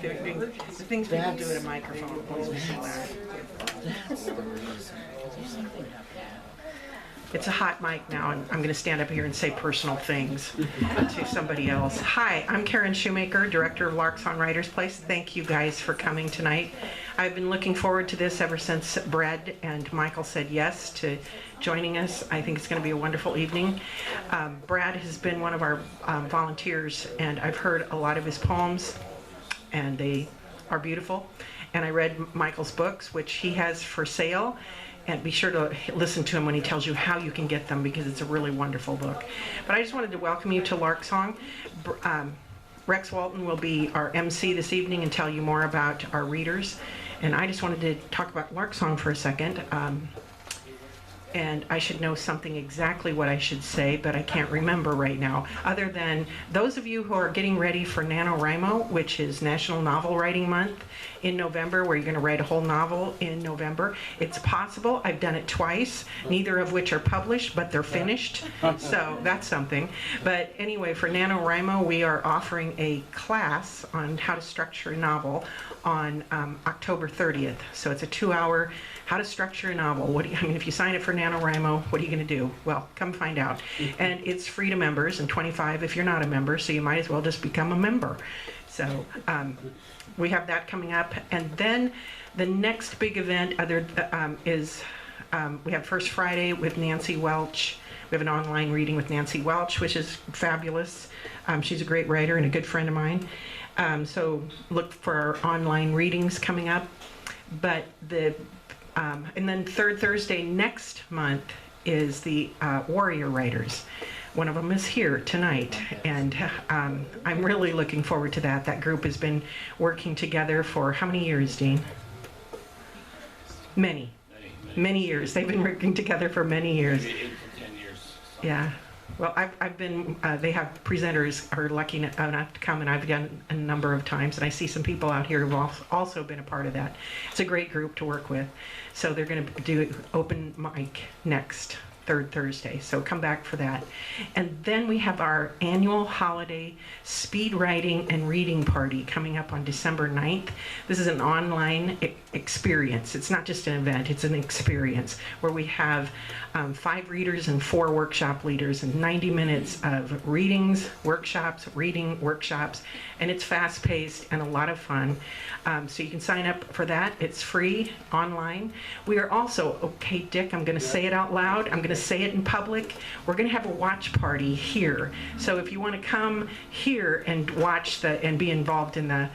The things people do at a microphone always make me laugh. It's a hot mic now, and I'm going to stand up here and say personal things to somebody else. Hi, I'm Karen Shoemaker, director of Larksong Writers Place. Thank you guys for coming tonight. I've been looking forward to this ever since Brad and Michael said yes to joining us. I think it's going to be a wonderful evening. Brad has been one of our volunteers, and I've heard a lot of his poems, and they are beautiful. And I read Michael's books, which he has for sale. And be sure to listen to him when he tells you how you can get them, because it's a really wonderful book. But I just wanted to welcome you to Larksong. Rex Walton will be our MC this evening and tell you more about our readers. And I just wanted to talk about Larksong for a second. And I should know something exactly what I should say, but I can't remember right now, other than those of you who are getting ready for NaNoWriMo, which is National Novel Writing Month in November, where you're going to write a whole novel in November. It's possible. I've done it twice, neither of which are published, but they're finished, so that's something. But anyway, for NaNoWriMo, we are offering a class on how to structure a novel on October 30th. So it's a 2-hour how to structure a novel. I mean, if you sign up for NaNoWriMo, what are you going to do? Well, come find out. And it's free to members and $25 if you're not a member, so you might as well just become a member. So we have that coming up. And then the next big event is we have First Friday with Nancy Welch. We have an online reading with Nancy Welch, which is fabulous. She's a great writer and a good friend of mine. So look for our online readings coming up. But and then third Thursday next month is the Warrior Writers. One of them is here tonight, and I'm really looking forward to that. That group has been working together for how many years, Dean? Many years. They've been working together for many years. 8 to 10 years. Yeah. Well, I've been, they have presenters are lucky enough to come, and I've done a number of times, and I see some people out here who've also been a part of that. It's a great group to work with. So they're going to do open mic next third Thursday, so come back for that. And then we have our annual holiday speed writing and reading party coming up on December 9th. This is an online experience. It's not just an event, it's an experience where we have 5 readers and 4 workshop leaders and 90 minutes of readings, workshops, and it's fast-paced and a lot of fun. So you can sign up for that. It's free online. We are also, okay, Dick, I'm going to say it out loud. I'm going to say it in public. We're going to have a watch party here. So if you want to come here and watch and be involved in the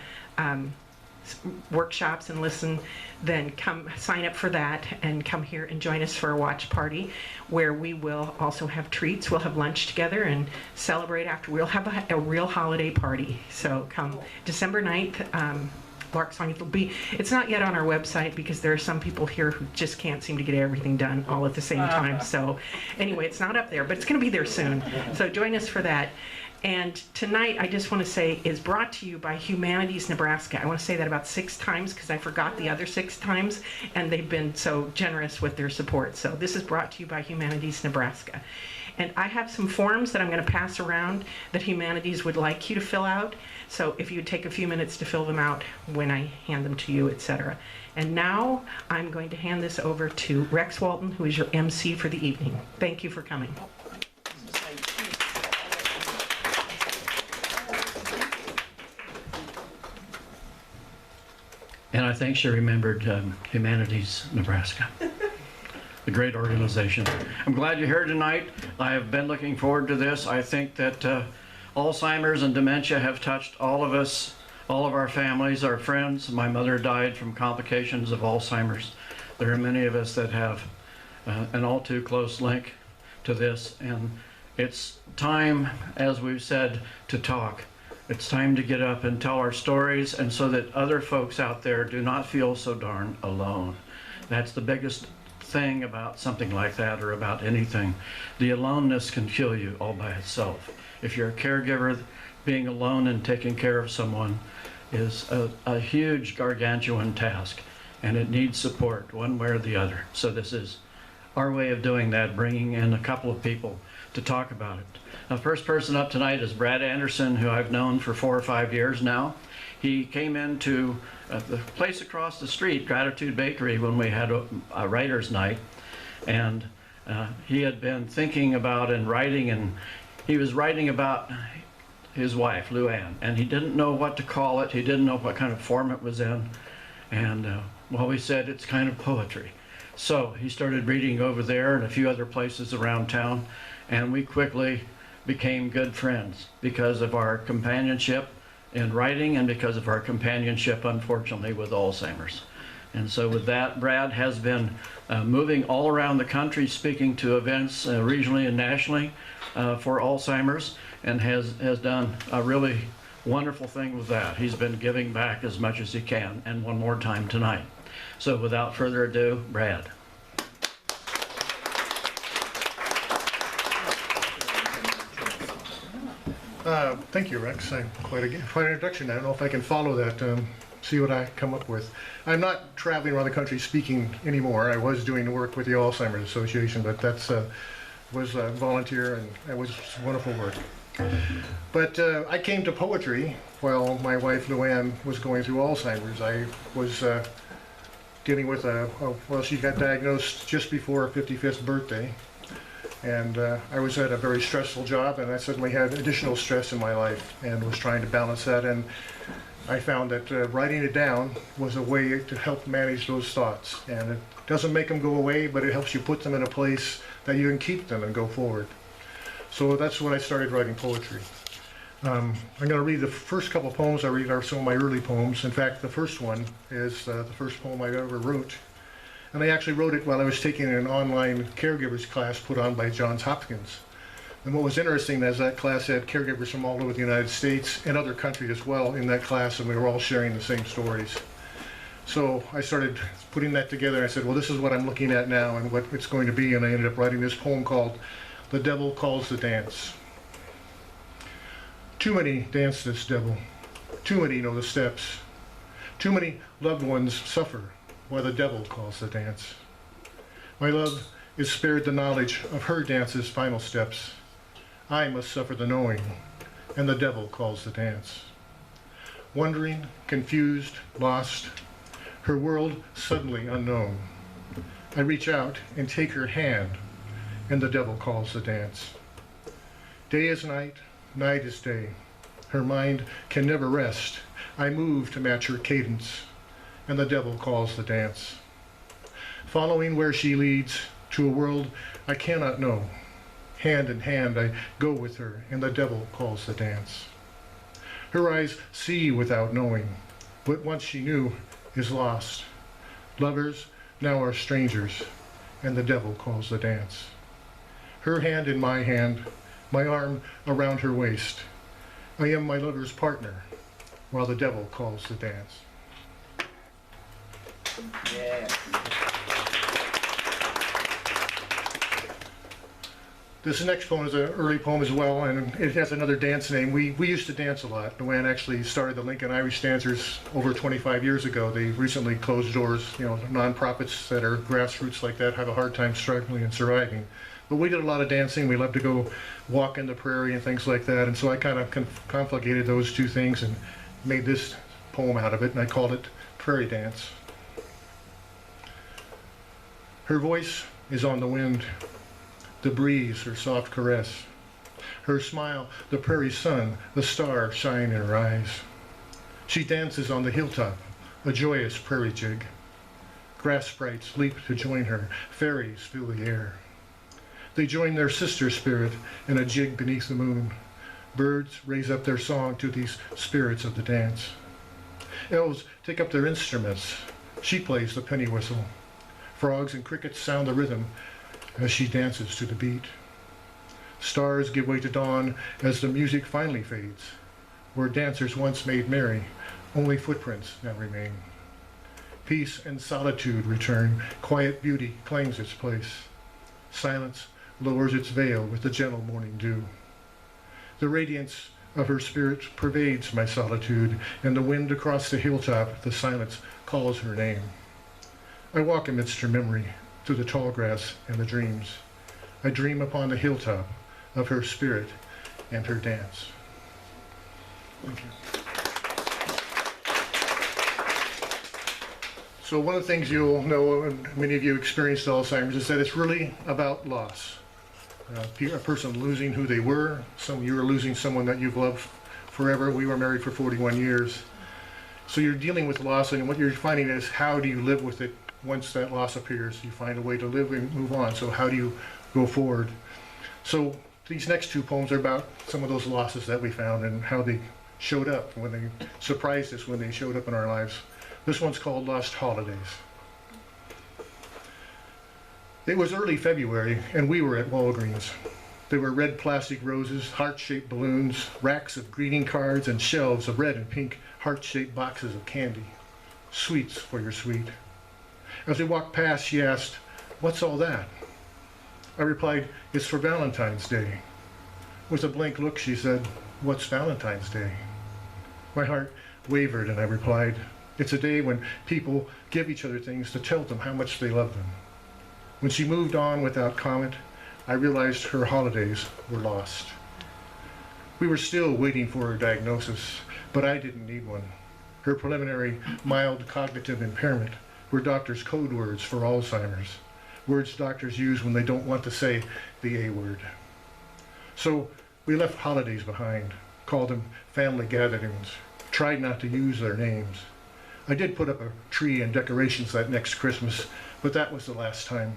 workshops and listen, then come sign up for that and come here and join us for a watch party where we will also have treats. We'll have lunch together and celebrate after. We'll have a real holiday party. So come December 9th. Larksong. It's not yet on our website because there are some people here who just can't seem to get everything done all at the same time. So anyway, it's not up there, but it's going to be there soon. So join us for that. And tonight, I just want to say, is brought to you by Humanities Nebraska. I want to say that about 6 times because I forgot the other 6 times, and they've been so generous with their support. So this is brought to you by Humanities Nebraska. And I have some forms that I'm going to pass around that Humanities would like you to fill out. So if you'd take a few minutes to fill them out when I hand them to you, etc. And now I'm going to hand this over to Rex Walton, who is your MC for the evening. Thank you for coming. And I think she remembered Humanities Nebraska, a great organization. I'm glad you're here tonight. I have been looking forward to this. I think that Alzheimer's and dementia have touched all of us, all of our families, our friends. My mother died from complications of Alzheimer's. There are many of us that have an all too close link to this, and it's time, as we've said, to talk. It's time to get up and tell our stories, and so that other folks out there do not feel so darn alone. That's the biggest thing about something like that, or about anything. The aloneness can kill you all by itself. If you're a caregiver, being alone and taking care of someone is a huge gargantuan task, and it needs support one way or the other. So this is our way of doing that, bringing in a couple of people to talk about it. The first person up tonight is Brad Anderson, who I've known for 4 or 5 years now. He came into the place across the street, Gratitude Bakery, when we had a writer's night, and he had been thinking about and writing, and he was writing about his wife, LuAnne, and he didn't know what to call it. He didn't know what kind of form it was in, and well, we said it's kind of poetry. So he started reading over there and a few other places around town, and we quickly became good friends because of our companionship in writing and because of our companionship, unfortunately, with Alzheimer's. And so with that, Brad has been moving all around the country, speaking to events regionally and nationally for Alzheimer's, and has done a really wonderful thing with that. He's been giving back as much as he can, and one more time tonight. So without further ado, Brad. Thank you, Rex. Quite an introduction. I don't know if I can follow that, see what I come up with. I'm not traveling around the country speaking anymore. I was doing work with the Alzheimer's Association, but that's was volunteer, and it was wonderful work. But I came to poetry while my wife LuAnne was going through Alzheimer's. I was dealing with well, she got diagnosed just before her 55th birthday. And I was at a very stressful job, and I suddenly had additional stress in my life and was trying to balance that. And I found that writing it down was a way to help manage those thoughts. And it doesn't make them go away, but it helps you put them in a place that you can keep them and go forward. So that's when I started writing poetry. I'm going to read the first couple poems I read are some of my early poems. In fact, the first one is the first poem I ever wrote. And I actually wrote it while I was taking an online caregivers class put on by Johns Hopkins. And what was interesting is that class had caregivers from all over the United States and other countries as well in that class, and we were all sharing the same stories. So I started putting that together, and I said, well, this is what I'm looking at now and what it's going to be, and I ended up writing this poem called The Devil Calls the Dance. Too many dance this devil. Too many know the steps. Too many loved ones suffer while the devil calls the dance. My love is spared the knowledge of her dance's final steps. I must suffer the knowing, and the devil calls the dance. Wondering, confused, lost, her world suddenly unknown. I reach out and take her hand, and the devil calls the dance. Day is night, night is day. Her mind can never rest. I move to match her cadence, and the devil calls the dance. Following where she leads to a world I cannot know. Hand in hand I go with her, and the devil calls the dance. Her eyes see without knowing. What once she knew is lost. Lovers now are strangers, and the devil calls the dance. Her hand in my hand, my arm around her waist. I am my lover's partner, while the devil calls the dance. Yeah. This next poem is an early poem as well, and it has another dance name. We used to dance a lot. LuAnne actually started the Lincoln Irish Dancers over 25 years ago. They recently closed doors. You know, nonprofits that are grassroots like that have a hard time struggling and surviving. But we did a lot of dancing. We loved to go walk in the prairie and things like that. And so I kind of conflagrated those two things and made this poem out of it, and I called it Prairie Dance. Her voice is on the wind, the breeze, her soft caress. Her smile, the prairie sun, the stars shine in her eyes. She dances on the hilltop, a joyous prairie jig. Grass sprites leap to join her, fairies fill the air. They join their sister spirit in a jig beneath the moon. Birds raise up their song to these spirits of the dance. Elves take up their instruments. She plays the penny whistle. Frogs and crickets sound the rhythm as she dances to the beat. Stars give way to dawn as the music finally fades. Where dancers once made merry, only footprints now remain. Peace and solitude return. Quiet beauty claims its place. Silence lowers its veil with the gentle morning dew. The radiance of her spirit pervades my solitude, and the wind across the hilltop, the silence calls her name. I walk amidst her memory, through the tall grass and the dreams. I dream upon the hilltop of her spirit and her dance. Thank you. So one of the things you'll know, and many of you experienced Alzheimer's, is that it's really about loss. A person losing who they were. Some of you are losing someone that you've loved forever. We were married for 41 years. So you're dealing with loss, and what you're finding is, how do you live with it once that loss appears? You find a way to live and move on. So how do you go forward? So these next two poems are about some of those losses that we found and how they showed up, when they surprised us, when they showed up in our lives. This one's called Lost Holidays. It was early February, and we were at Walgreens. There were red plastic roses, heart-shaped balloons, racks of greeting cards, and shelves of red and pink heart-shaped boxes of candy. Sweets for your sweet. As we walked past, she asked, "What's all that?" I replied, "It's for Valentine's Day." With a blank look, she said, "What's Valentine's Day?" My heart wavered, and I replied, "It's a day when people give each other things to tell them how much they love them." When she moved on without comment, I realized her holidays were lost. We were still waiting for her diagnosis, but I didn't need one. Her preliminary mild cognitive impairment were doctors' code words for Alzheimer's, words doctors use when they don't want to say the A word. So we left holidays behind, called them family gatherings, tried not to use their names. I did put up a tree and decorations that next Christmas, but that was the last time.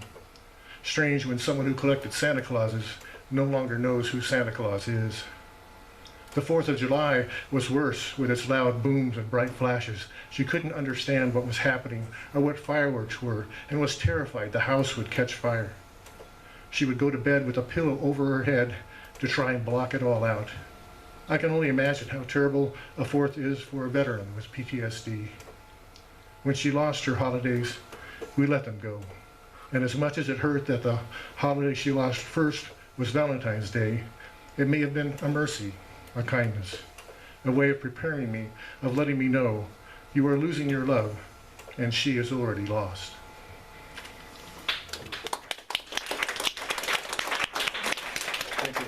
Strange when someone who collected Santa Clauses no longer knows who Santa Claus is. The 4th of July was worse, with its loud booms and bright flashes. She couldn't understand what was happening or what fireworks were, and was terrified the house would catch fire. She would go to bed with a pillow over her head to try and block it all out. I can only imagine how terrible a 4th is for a veteran with PTSD. When she lost her holidays, we let them go. And as much as it hurt that the holiday she lost first was Valentine's Day, it may have been a mercy, a kindness, a way of preparing me, of letting me know you are losing your love, and she is already lost. Thank you.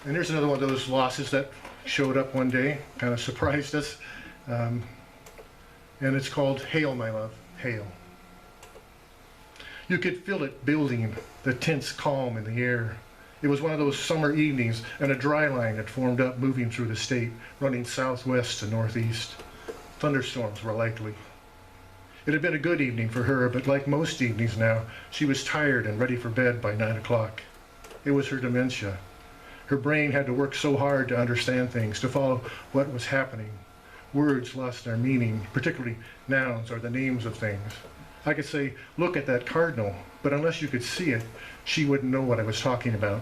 And here's another one of those losses that showed up one day, kind of surprised us. And it's called Hail, My Love, Hail. You could feel it building, the tense calm in the air. It was one of those summer evenings, and a dry line had formed up, moving through the state, running southwest to northeast. Thunderstorms were likely. It had been a good evening for her, but like most evenings now, she was tired and ready for bed by 9 o'clock. It was her dementia. Her brain had to work so hard to understand things, to follow what was happening. Words lost their meaning, particularly nouns or the names of things. I could say, "Look at that cardinal," but unless you could see it, she wouldn't know what I was talking about.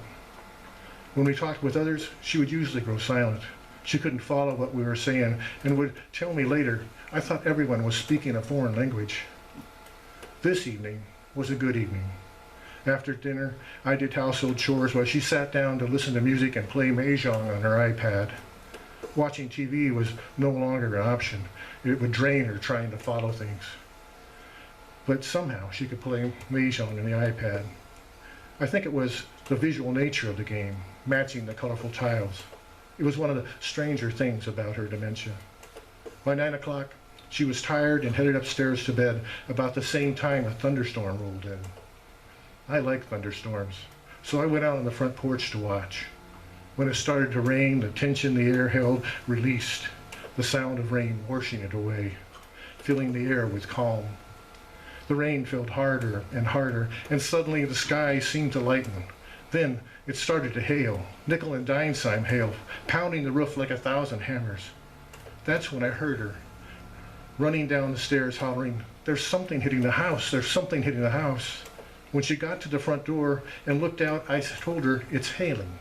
When we talked with others, she would usually grow silent. She couldn't follow what we were saying and would tell me later, "I thought everyone was speaking a foreign language." This evening was a good evening. After dinner, I did household chores while she sat down to listen to music and play Mahjong on her iPad. Watching TV was no longer an option. It would drain her trying to follow things. But somehow she could play Mahjong on the iPad. I think it was the visual nature of the game, matching the colorful tiles. It was one of the stranger things about her dementia. By 9 o'clock, she was tired and headed upstairs to bed about the same time a thunderstorm rolled in. I like thunderstorms, so I went out on the front porch to watch. When it started to rain, the tension the air held released, the sound of rain washing it away, filling the air with calm. The rain felt harder and harder, and suddenly the sky seemed to lighten. Then it started to hail, nickel and dime hail, pounding the roof like 1,000 hammers. That's when I heard her, running down the stairs hollering, "There's something hitting the house, there's something hitting the house." When she got to the front door and looked out, I told her, "It's hailing."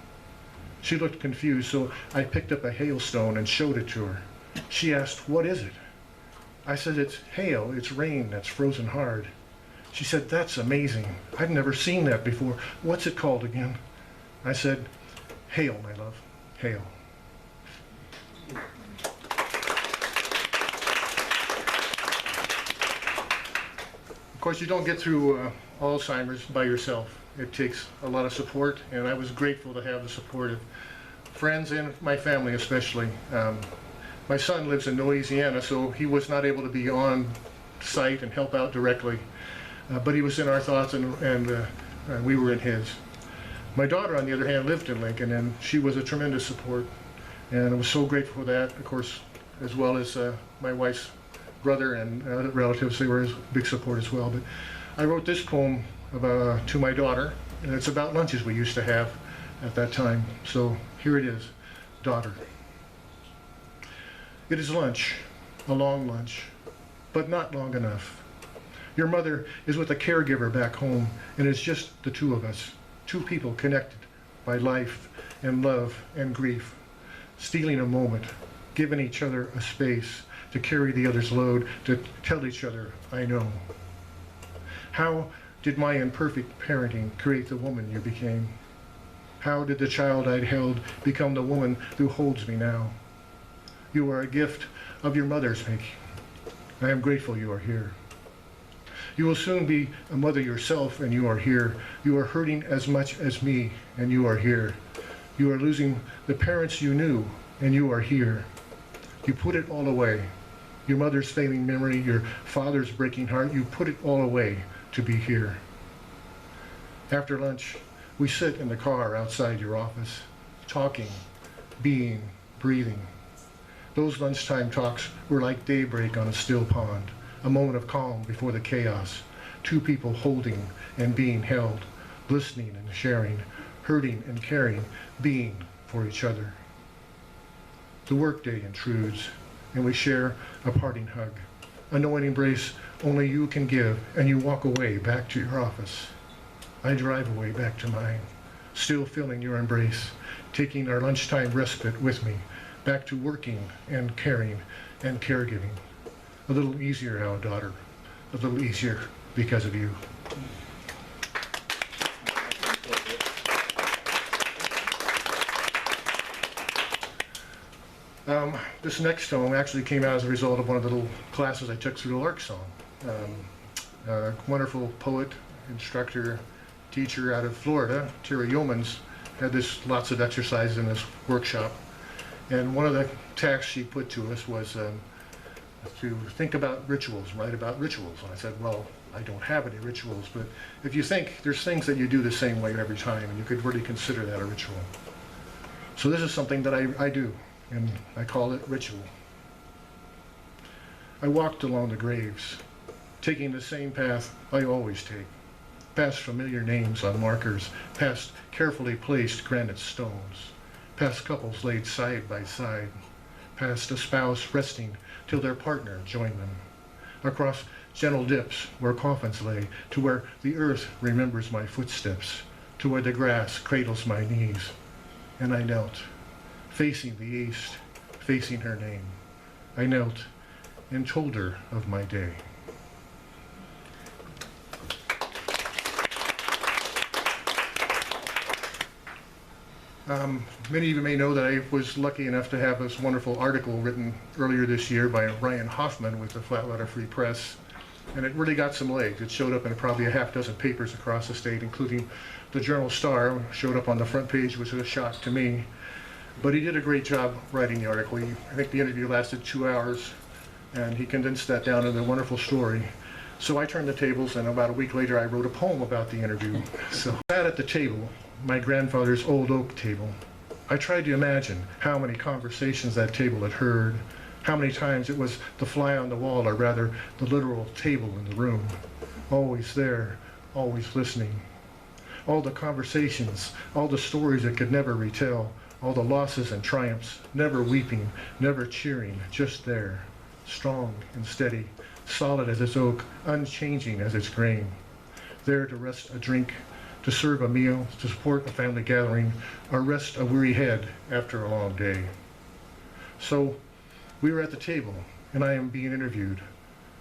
She looked confused, so I picked up a hailstone and showed it to her. She asked, "What is it?" I said, "It's hail, it's rain that's frozen hard." She said, "That's amazing. I've never seen that before. What's it called again?" I said, "Hail, my love, hail." Of course, you don't get through Alzheimer's by yourself. It takes a lot of support, and I was grateful to have the support of friends and my family especially. My son lives in Louisiana, so he was not able to be on site and help out directly, but he was in our thoughts, and we were in his. My daughter, on the other hand, lived in Lincoln, and she was a tremendous support, and I was so grateful for that, of course, as well as my wife's brother and other relatives. They were a big support as well. But I wrote this poem to my daughter, and it's about lunches we used to have at that time. So here it is, Daughter. It is lunch, a long lunch, but not long enough. Your mother is with a caregiver back home, and it's just the two of us, two people connected by life and love and grief, stealing a moment, giving each other a space to carry the other's load, to tell each other, I know. How did my imperfect parenting create the woman you became? How did the child I'd held become the woman who holds me now? You are a gift of your mother's making. I am grateful you are here. You will soon be a mother yourself, and you are here. You are hurting as much as me, and you are here. You are losing the parents you knew, and you are here. You put it all away. Your mother's failing memory, your father's breaking heart, you put it all away to be here. After lunch, we sit in the car outside your office, talking, being, breathing. Those lunchtime talks were like daybreak on a still pond, a moment of calm before the chaos, two people holding and being held, listening and sharing, hurting and caring, being for each other. The workday intrudes, and we share a parting hug, a knowing embrace only you can give, and you walk away back to your office. I drive away back to mine, still feeling your embrace, taking our lunchtime respite with me, back to working and caring and caregiving. A little easier now, daughter, a little easier because of you. This next poem actually came out as a result of one of the little classes I took through the Larksong. A wonderful poet, instructor, teacher out of Florida, Terry Yeomans, had lots of exercises in this workshop. And one of the tasks she put to us was to think about rituals, write about rituals. And I said, well, I don't have any rituals, but if you think, there's things that you do the same way every time, and you could really consider that a ritual. So this is something that I do, and I call it ritual. I walked along the graves, taking the same path I always take, past familiar names on markers, past carefully placed granite stones, past couples laid side by side, past a spouse resting till their partner joined them, across gentle dips where coffins lay, to where the earth remembers my footsteps, to where the grass cradles my knees. And I knelt, facing the east, facing her name. I knelt and told her of my day. Many of you may know that I was lucky enough to have this wonderful article written earlier this year by Ryan Hoffman with the Flatwater Free Press, and it really got some legs. It showed up in probably a half dozen papers across the state, including the Journal-Star, showed up on the front page, which was a shock to me. But he did a great job writing the article. I think the interview lasted 2 hours, and he condensed that down into a wonderful story. So I turned the tables, and about a week later I wrote a poem about the interview. So I sat at the table, my grandfather's old oak table. I tried to imagine how many conversations that table had heard, how many times it was the fly on the wall, or rather the literal table in the room, always there, always listening. All the conversations, all the stories it could never retell, all the losses and triumphs, never weeping, never cheering, just there, strong and steady, solid as its oak, unchanging as its grain, there to rest a drink, to serve a meal, to support a family gathering, or rest a weary head after a long day. So we were at the table, and I am being interviewed.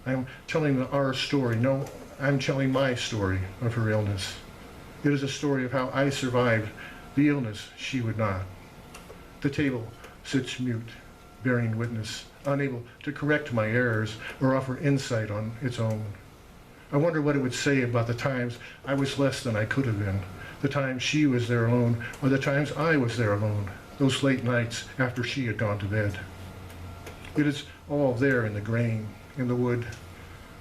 I am telling our story. No, I'm telling my story of her illness. It is a story of how I survived the illness she would not. The table sits mute, bearing witness, unable to correct my errors or offer insight on its own. I wonder what it would say about the times I was less than I could have been, the times she was there alone, or the times I was there alone, those late nights after she had gone to bed. It is all there in the grain, in the wood,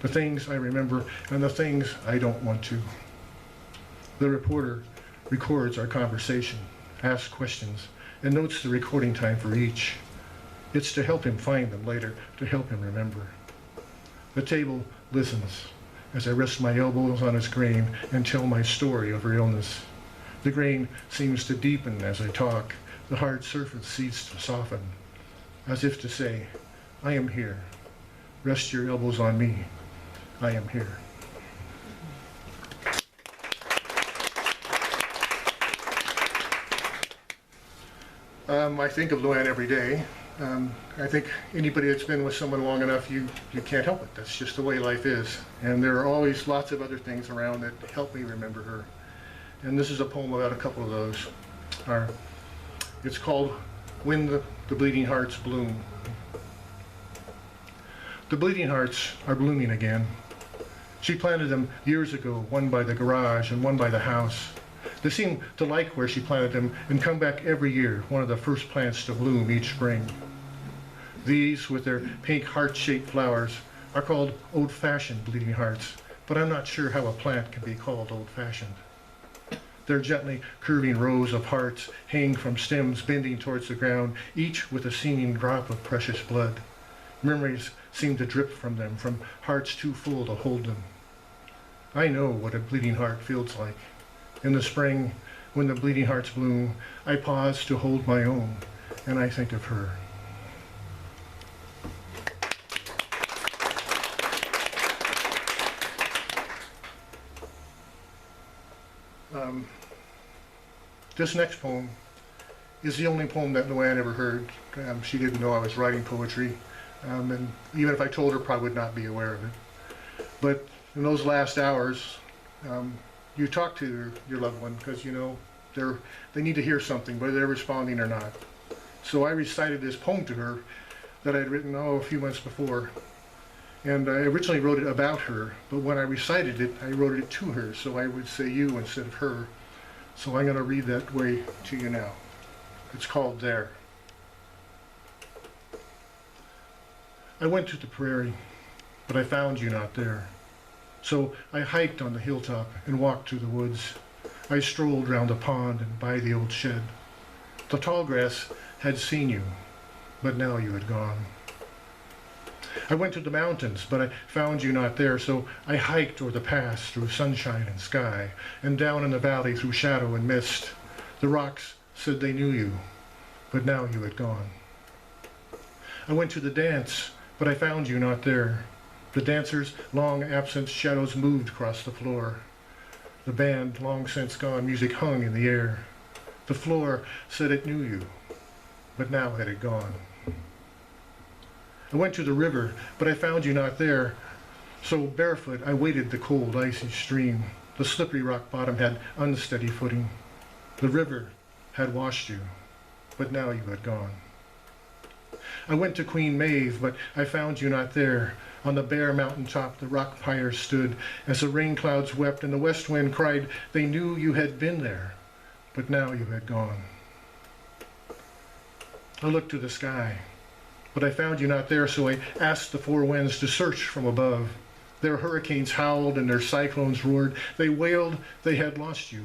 the things I remember and the things I don't want to. The reporter records our conversation, asks questions, and notes the recording time for each. It's to help him find them later, to help him remember. The table listens as I rest my elbows on its grain and tell my story of her illness. The grain seems to deepen as I talk. The hard surface seems to soften, as if to say, I am here. Rest your elbows on me. I am here. I think of LuAnne every day. I think anybody that's been with someone long enough, you can't help it. That's just the way life is. And there are always lots of other things around that help me remember her. And this is a poem about a couple of those. It's called When the Bleeding Hearts Bloom. The bleeding hearts are blooming again. She planted them years ago, one by the garage and one by the house. They seem to like where she planted them and come back every year, one of the first plants to bloom each spring. These, with their pink heart-shaped flowers, are called old-fashioned bleeding hearts, but I'm not sure how a plant can be called old-fashioned. Their gently curving rows of hearts hang from stems bending towards the ground, each with a seeming drop of precious blood. Memories seem to drip from them, from hearts too full to hold them. I know what a bleeding heart feels like. In the spring, when the bleeding hearts bloom, I pause to hold my own, and I think of her. This next poem is the only poem that LuAnne ever heard. She didn't know I was writing poetry, and even if I told her, probably would not be aware of it. But in those last hours, you talk to your loved one because you know they need to hear something, whether they're responding or not. So I recited this poem to her that I'd written a few months before, and I originally wrote it about her, but when I recited it, I wrote it to her, so I would say you instead of her. So I'm going to read that way to you now. It's called There. I went to the prairie, but I found you not there. So I hiked on the hilltop and walked through the woods. I strolled round the pond and by the old shed. The tall grass had seen you, but now you had gone. I went to the mountains, but I found you not there, so I hiked o'er the pass through sunshine and sky, and down in the valley through shadow and mist. The rocks said they knew you, but now you had gone. I went to the dance, but I found you not there. The dancers, long absent shadows moved across the floor. The band, long since gone, music hung in the air. The floor said it knew you, but now had it gone. I went to the river, but I found you not there. So barefoot, I waded the cold, icy stream. The slippery rock bottom had unsteady footing. The river had washed you, but now you had gone. I went to Queen Maeve, but I found you not there. On the bare mountain top, the rock pyres stood as the rain clouds wept and the west wind cried. They knew you had been there, but now you had gone. I looked to the sky, but I found you not there, so I asked the four winds to search from above. Their hurricanes howled and their cyclones roared. They wailed they had lost you,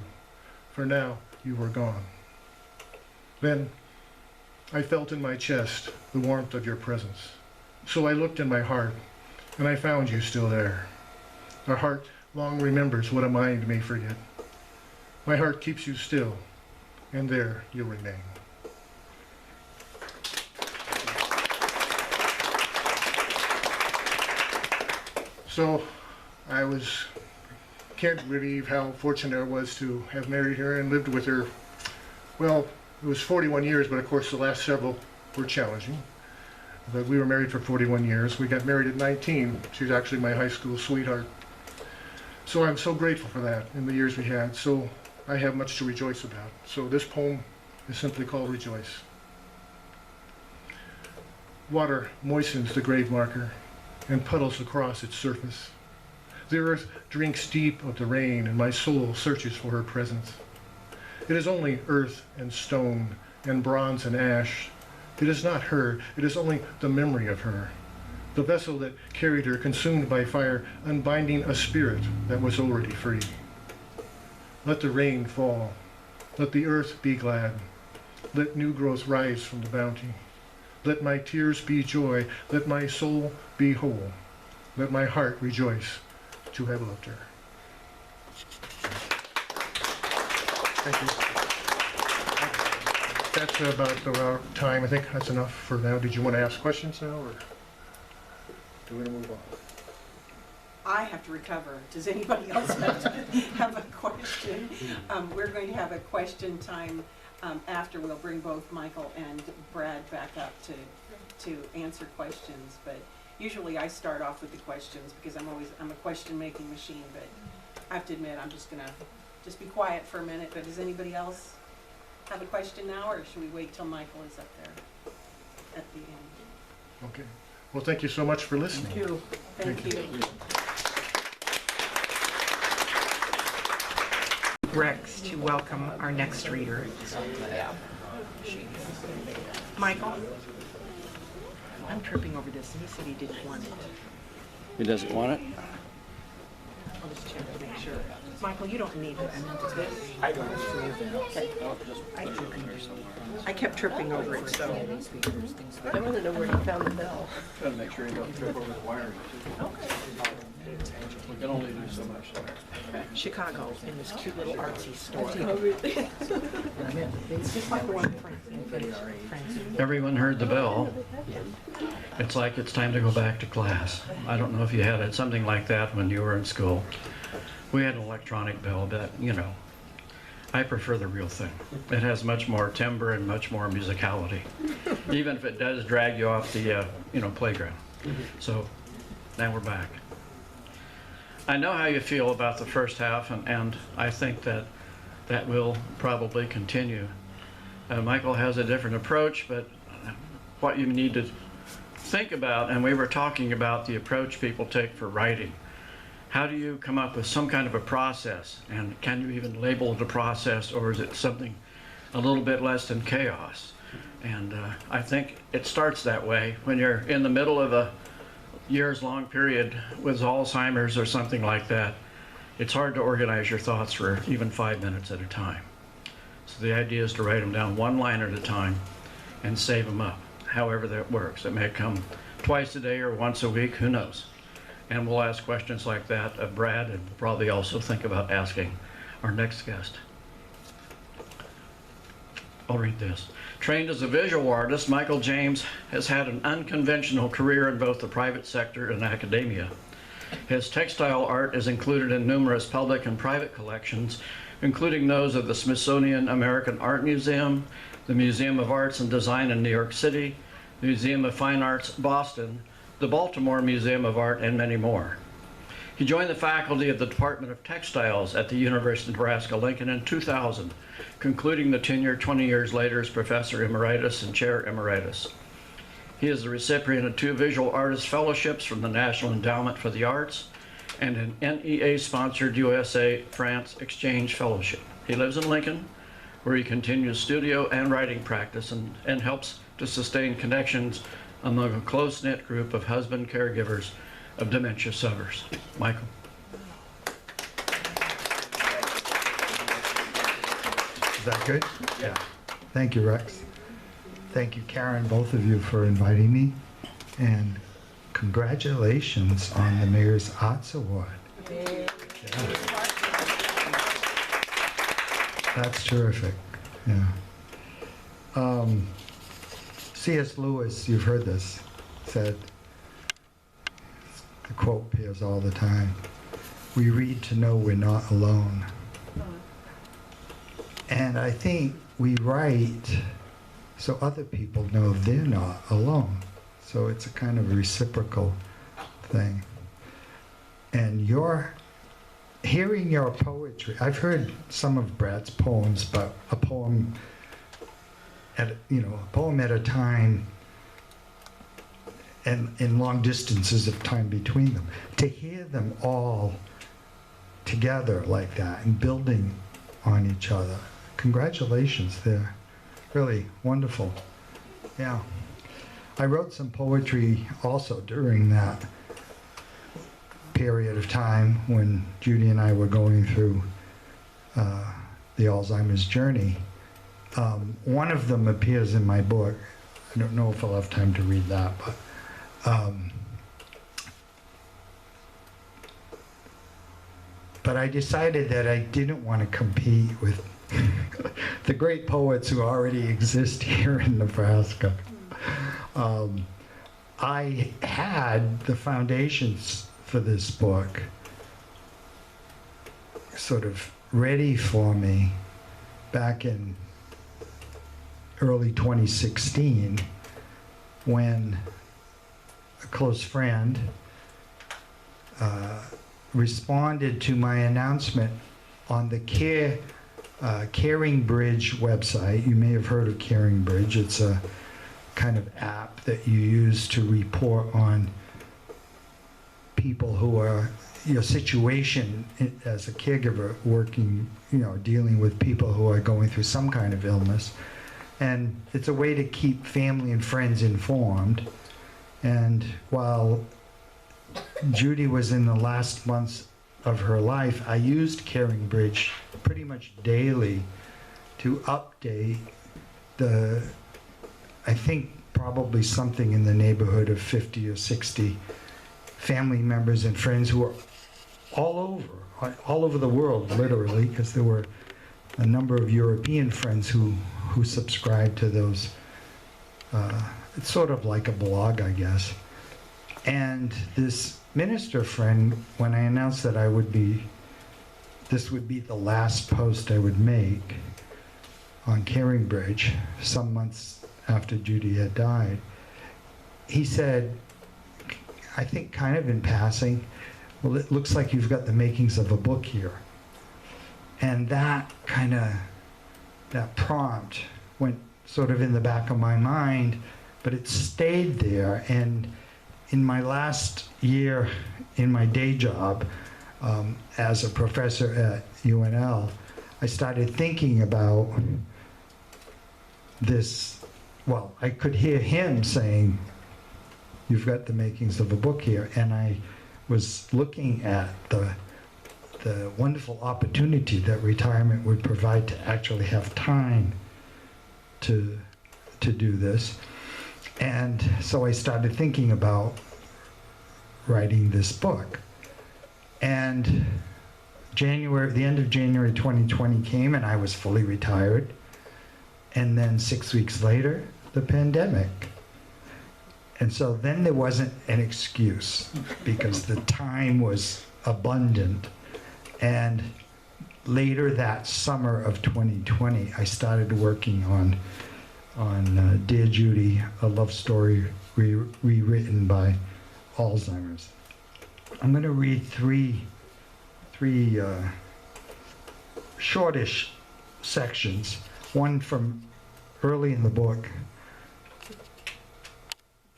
for now you were gone. Then I felt in my chest the warmth of your presence. So I looked in my heart, and I found you still there. Our heart long remembers what a mind may forget. My heart keeps you still, and there you'll remain. So can't believe how fortunate I was to have married her and lived with her. Well, it was 41 years, but of course the last several were challenging. But we were married for 41 years. We got married at 19. She was actually my high school sweetheart. So I'm so grateful for that in the years we had. So I have much to rejoice about. So this poem is simply called Rejoice. Water moistens the grave marker and puddles across its surface. The earth drinks deep of the rain, and my soul searches for her presence. It is only earth and stone, and bronze and ash. It is not her, it is only the memory of her. The vessel that carried her, consumed by fire, unbinding a spirit that was already free. Let the rain fall. Let the earth be glad. Let new growth rise from the bounty. Let my tears be joy. Let my soul be whole. Let my heart rejoice to have loved her. Thank you. That's about the time. I think that's enough for now. Did you want to ask questions now, or do we want to move on? I have to recover. Does anybody else have a question? We're going to have a question time after. We'll bring both Michael and Brad back up to answer questions. But usually I start off with the questions because I'm a question making machine. But I have to admit, I'm just gonna be quiet for a minute. But does anybody else have a question now, or should we wait till Michael is up there at the end? Okay. Well, thank you so much for listening. Thank you. Thank you. Rex to welcome our next reader. Michael? I'm tripping over this, and he said he didn't want it. He doesn't want it? I'll just check to make sure. Michael, you don't need it. I don't see Okay. I kept tripping over it, so. I want to know where he found the bell. Try to make sure you don't trip over the wiring. We can only do so much there. Chicago, in this cute little artsy store. Oh, really? It's just like the one Francine. Everyone heard the bell. It's like it's time to go back to class. I don't know if you had it, something like that when you were in school. We had an electronic bell, but you know, I prefer the real thing. It has much more timbre and much more musicality, even if it does drag you off the playground. So now we're back. I know how you feel about the first half, and I think that will probably continue. Michael has a different approach, but what you need to think about, and we were talking about the approach people take for writing. How do you come up with some kind of a process, and can you even label it a process, or is it something a little bit less than chaos? And I think it starts that way when you're in the middle of a years-long period with Alzheimer's or something like that. It's hard to organize your thoughts for even 5 minutes at a time. So the idea is to write them down one line at a time and save them up, however that works. It may come twice a day or once a week, who knows? And we'll ask questions like that of Brad, and we'll probably also think about asking our next guest. I'll read this. Trained as a visual artist, Michael James has had an unconventional career in both the private sector and academia. His textile art is included in numerous public and private collections, including those of the Smithsonian American Art Museum, the Museum of Arts and Design in New York City, the Museum of Fine Arts, Boston, the Baltimore Museum of Art, and many more. He joined the faculty of the Department of Textiles at the University of Nebraska-Lincoln in 2000, concluding the tenure 20 years later as Professor Emeritus and Chair Emeritus. He is the recipient of 2 Visual Artist Fellowships from the National Endowment for the Arts and an NEA-sponsored USA-France Exchange Fellowship. He lives in Lincoln, where he continues studio and writing practice and helps to sustain connections among a close-knit group of husband caregivers of dementia sufferers. Michael. Is that good? Yeah. Thank you, Rex. Thank you, Karen, both of you, for inviting me. And congratulations on the Mayor's Arts Award. Yeah. That's terrific. Yeah. C.S. Lewis, you've heard this, said, the quote appears all the time, "We read to know we're not alone." And I think we write so other people know they're not alone. So it's a kind of reciprocal thing. And hearing your poetry, I've heard some of Brad's poems, but a poem at a time and in long distances of time between them. To hear them all together like that and building on each other. Congratulations, they're really wonderful. Yeah. I wrote some poetry also during that period of time when Judy and I were going through the Alzheimer's journey. One of them appears in my book. I don't know if I'll have time to read that, but I decided that I didn't want to compete with the great poets who already exist here in Nebraska. I had the foundations for this book sort of ready for me back in early 2016 when a close friend responded to my announcement on the Caring Bridge website. You may have heard of Caring Bridge. It's a kind of app that you use to report on people who are your situation as a caregiver, working, dealing with people who are going through some kind of illness. And it's a way to keep family and friends informed. And while Judy was in the last months of her life, I used Caring Bridge pretty much daily to update I think probably something in the neighborhood of 50 or 60 family members and friends who are all over the world, literally, because there were a number of European friends who subscribed to those. It's sort of like a blog, I guess. And this minister friend, when I announced that this would be the last post I would make on Caring Bridge, some months after Judy had died, he said, I think kind of in passing, well, it looks like you've got the makings of a book here. And that prompt went sort of in the back of my mind, but it stayed there. And in my last year in my day job as a professor at UNL, I started thinking about this. Well, I could hear him saying, you've got the makings of a book here. And I was looking at the wonderful opportunity that retirement would provide to actually have time to do this. And so I started thinking about writing this book. And the end of January 2020 came and I was fully retired. And then 6 weeks later, the pandemic. And so then there wasn't an excuse because the time was abundant. And later that summer of 2020, I started working on Dear Judy, a love story rewritten by Alzheimer's. I'm going to read three shortish sections, one from early in the book,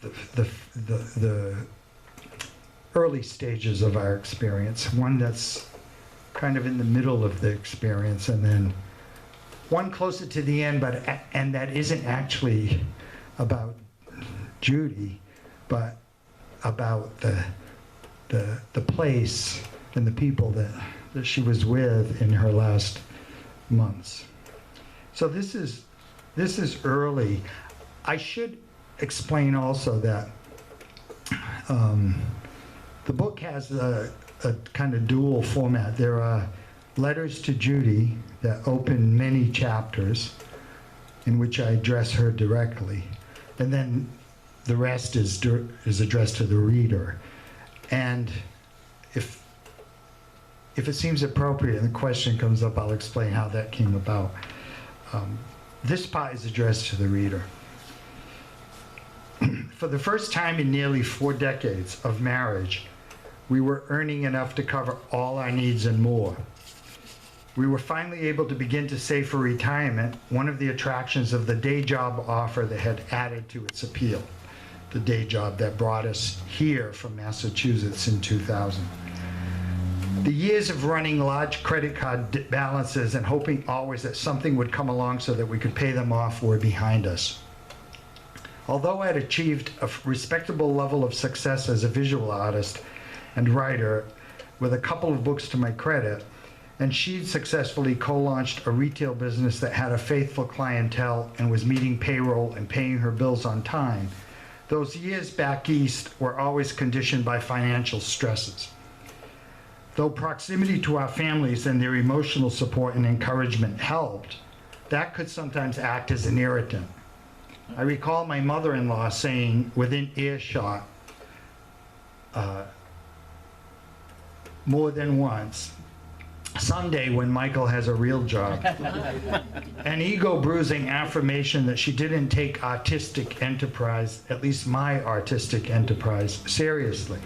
the early stages of our experience, one that's kind of in the middle of the experience, and then one closer to the end, and that isn't actually about Judy, but about the place and the people that she was with in her last months. So this is early. I should explain also that the book has a kind of dual format. There are letters to Judy that open many chapters in which I address her directly, and then the rest is addressed to the reader. And if it seems appropriate and the question comes up, I'll explain how that came about. This part is addressed to the reader. For the first time in nearly 4 decades of marriage, we were earning enough to cover all our needs and more. We were finally able to begin to save for retirement, one of the attractions of the day job offer that had added to its appeal. the day job that brought us here from Massachusetts in 2000. The years of running large credit card balances and hoping always that something would come along so that we could pay them off were behind us. Although I had achieved a respectable level of success as a visual artist and writer with a couple of books to my credit, and she'd successfully co-launched a retail business that had a faithful clientele and was meeting payroll and paying her bills on time, those years back east were always conditioned by financial stresses. Though proximity to our families and their emotional support and encouragement helped, that could sometimes act as an irritant. I recall my mother-in-law saying within earshot more than once, "Someday when Michael has a real job," an ego-bruising affirmation that she didn't take artistic enterprise, at least my artistic enterprise, seriously.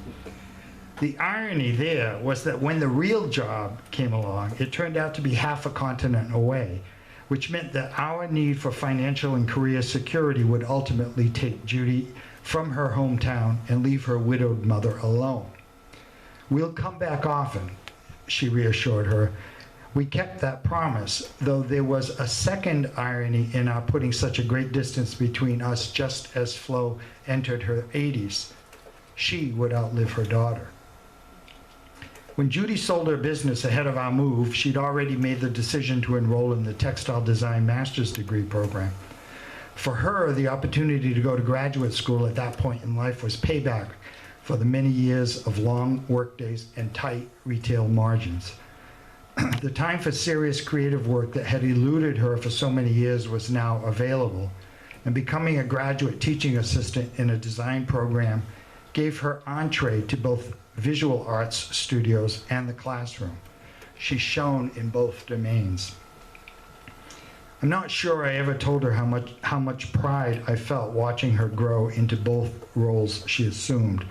The irony there was that when the real job came along, it turned out to be half a continent away, which meant that our need for financial and career security would ultimately take Judy from her hometown and leave her widowed mother alone. "We'll come back often," she reassured her. We kept that promise, though there was a second irony in our putting such a great distance between us just as Flo entered her 80s. She would outlive her daughter. When Judy sold her business ahead of our move, she'd already made the decision to enroll in the Textile Design Master's Degree program. For her, the opportunity to go to graduate school at that point in life was payback for the many years of long workdays and tight retail margins. The time for serious creative work that had eluded her for so many years was now available, and becoming a graduate teaching assistant in a design program gave her entree to both visual arts studios and the classroom. She shone in both domains. I'm not sure I ever told her how much pride I felt watching her grow into both roles she assumed,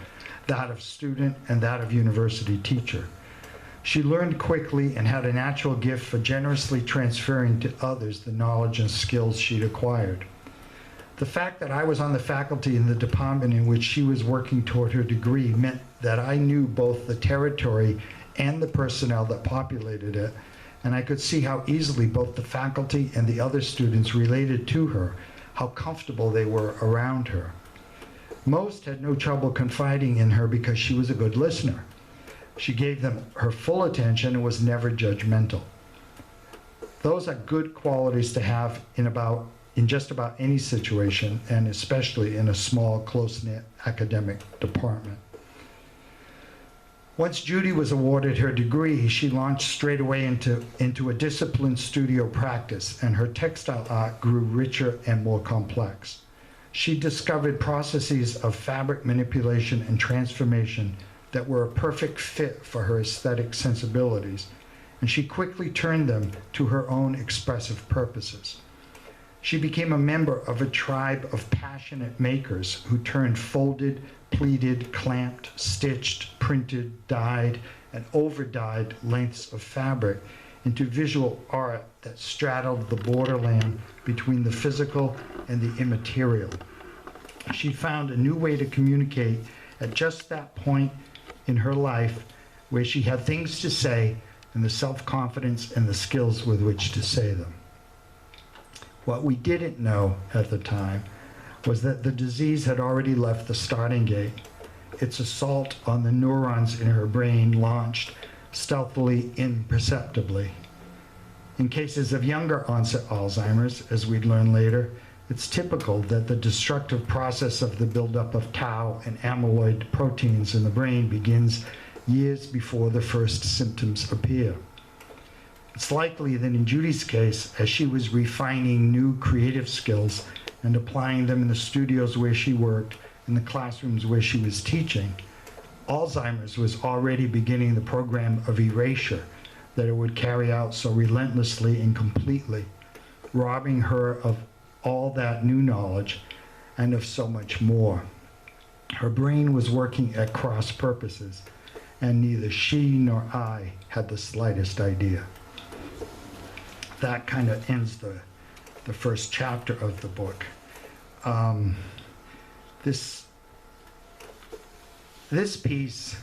that of student and that of university teacher. She learned quickly and had a natural gift for generously transferring to others the knowledge and skills she'd acquired. The fact that I was on the faculty in the department in which she was working toward her degree meant that I knew both the territory and the personnel that populated it, and I could see how easily both the faculty and the other students related to her, how comfortable they were around her. Most had no trouble confiding in her because she was a good listener. She gave them her full attention and was never judgmental. Those are good qualities to have in just about any situation, and especially in a small, close-knit academic department. Once Judy was awarded her degree, she launched straight away into a disciplined studio practice, and her textile art grew richer and more complex. She discovered processes of fabric manipulation and transformation that were a perfect fit for her aesthetic sensibilities, and she quickly turned them to her own expressive purposes. She became a member of a tribe of passionate makers who turned folded, pleated, clamped, stitched, printed, dyed, and over-dyed lengths of fabric into visual art that straddled the borderland between the physical and the immaterial. She found a new way to communicate at just that point in her life where she had things to say and the self-confidence and the skills with which to say them. What we didn't know at the time was that the disease had already left the starting gate. Its assault on the neurons in her brain launched stealthily, imperceptibly. In cases of younger onset Alzheimer's, as we'd learn later, it's typical that the destructive process of the buildup of tau and amyloid proteins in the brain begins years before the first symptoms appear. It's likely that in Judy's case, as she was refining new creative skills and applying them in the studios where she worked, in the classrooms where she was teaching, Alzheimer's was already beginning the program of erasure that it would carry out so relentlessly and completely, robbing her of all that new knowledge and of so much more. Her brain was working at cross purposes, and neither she nor I had the slightest idea. That kind of ends the first chapter of the book. This this piece,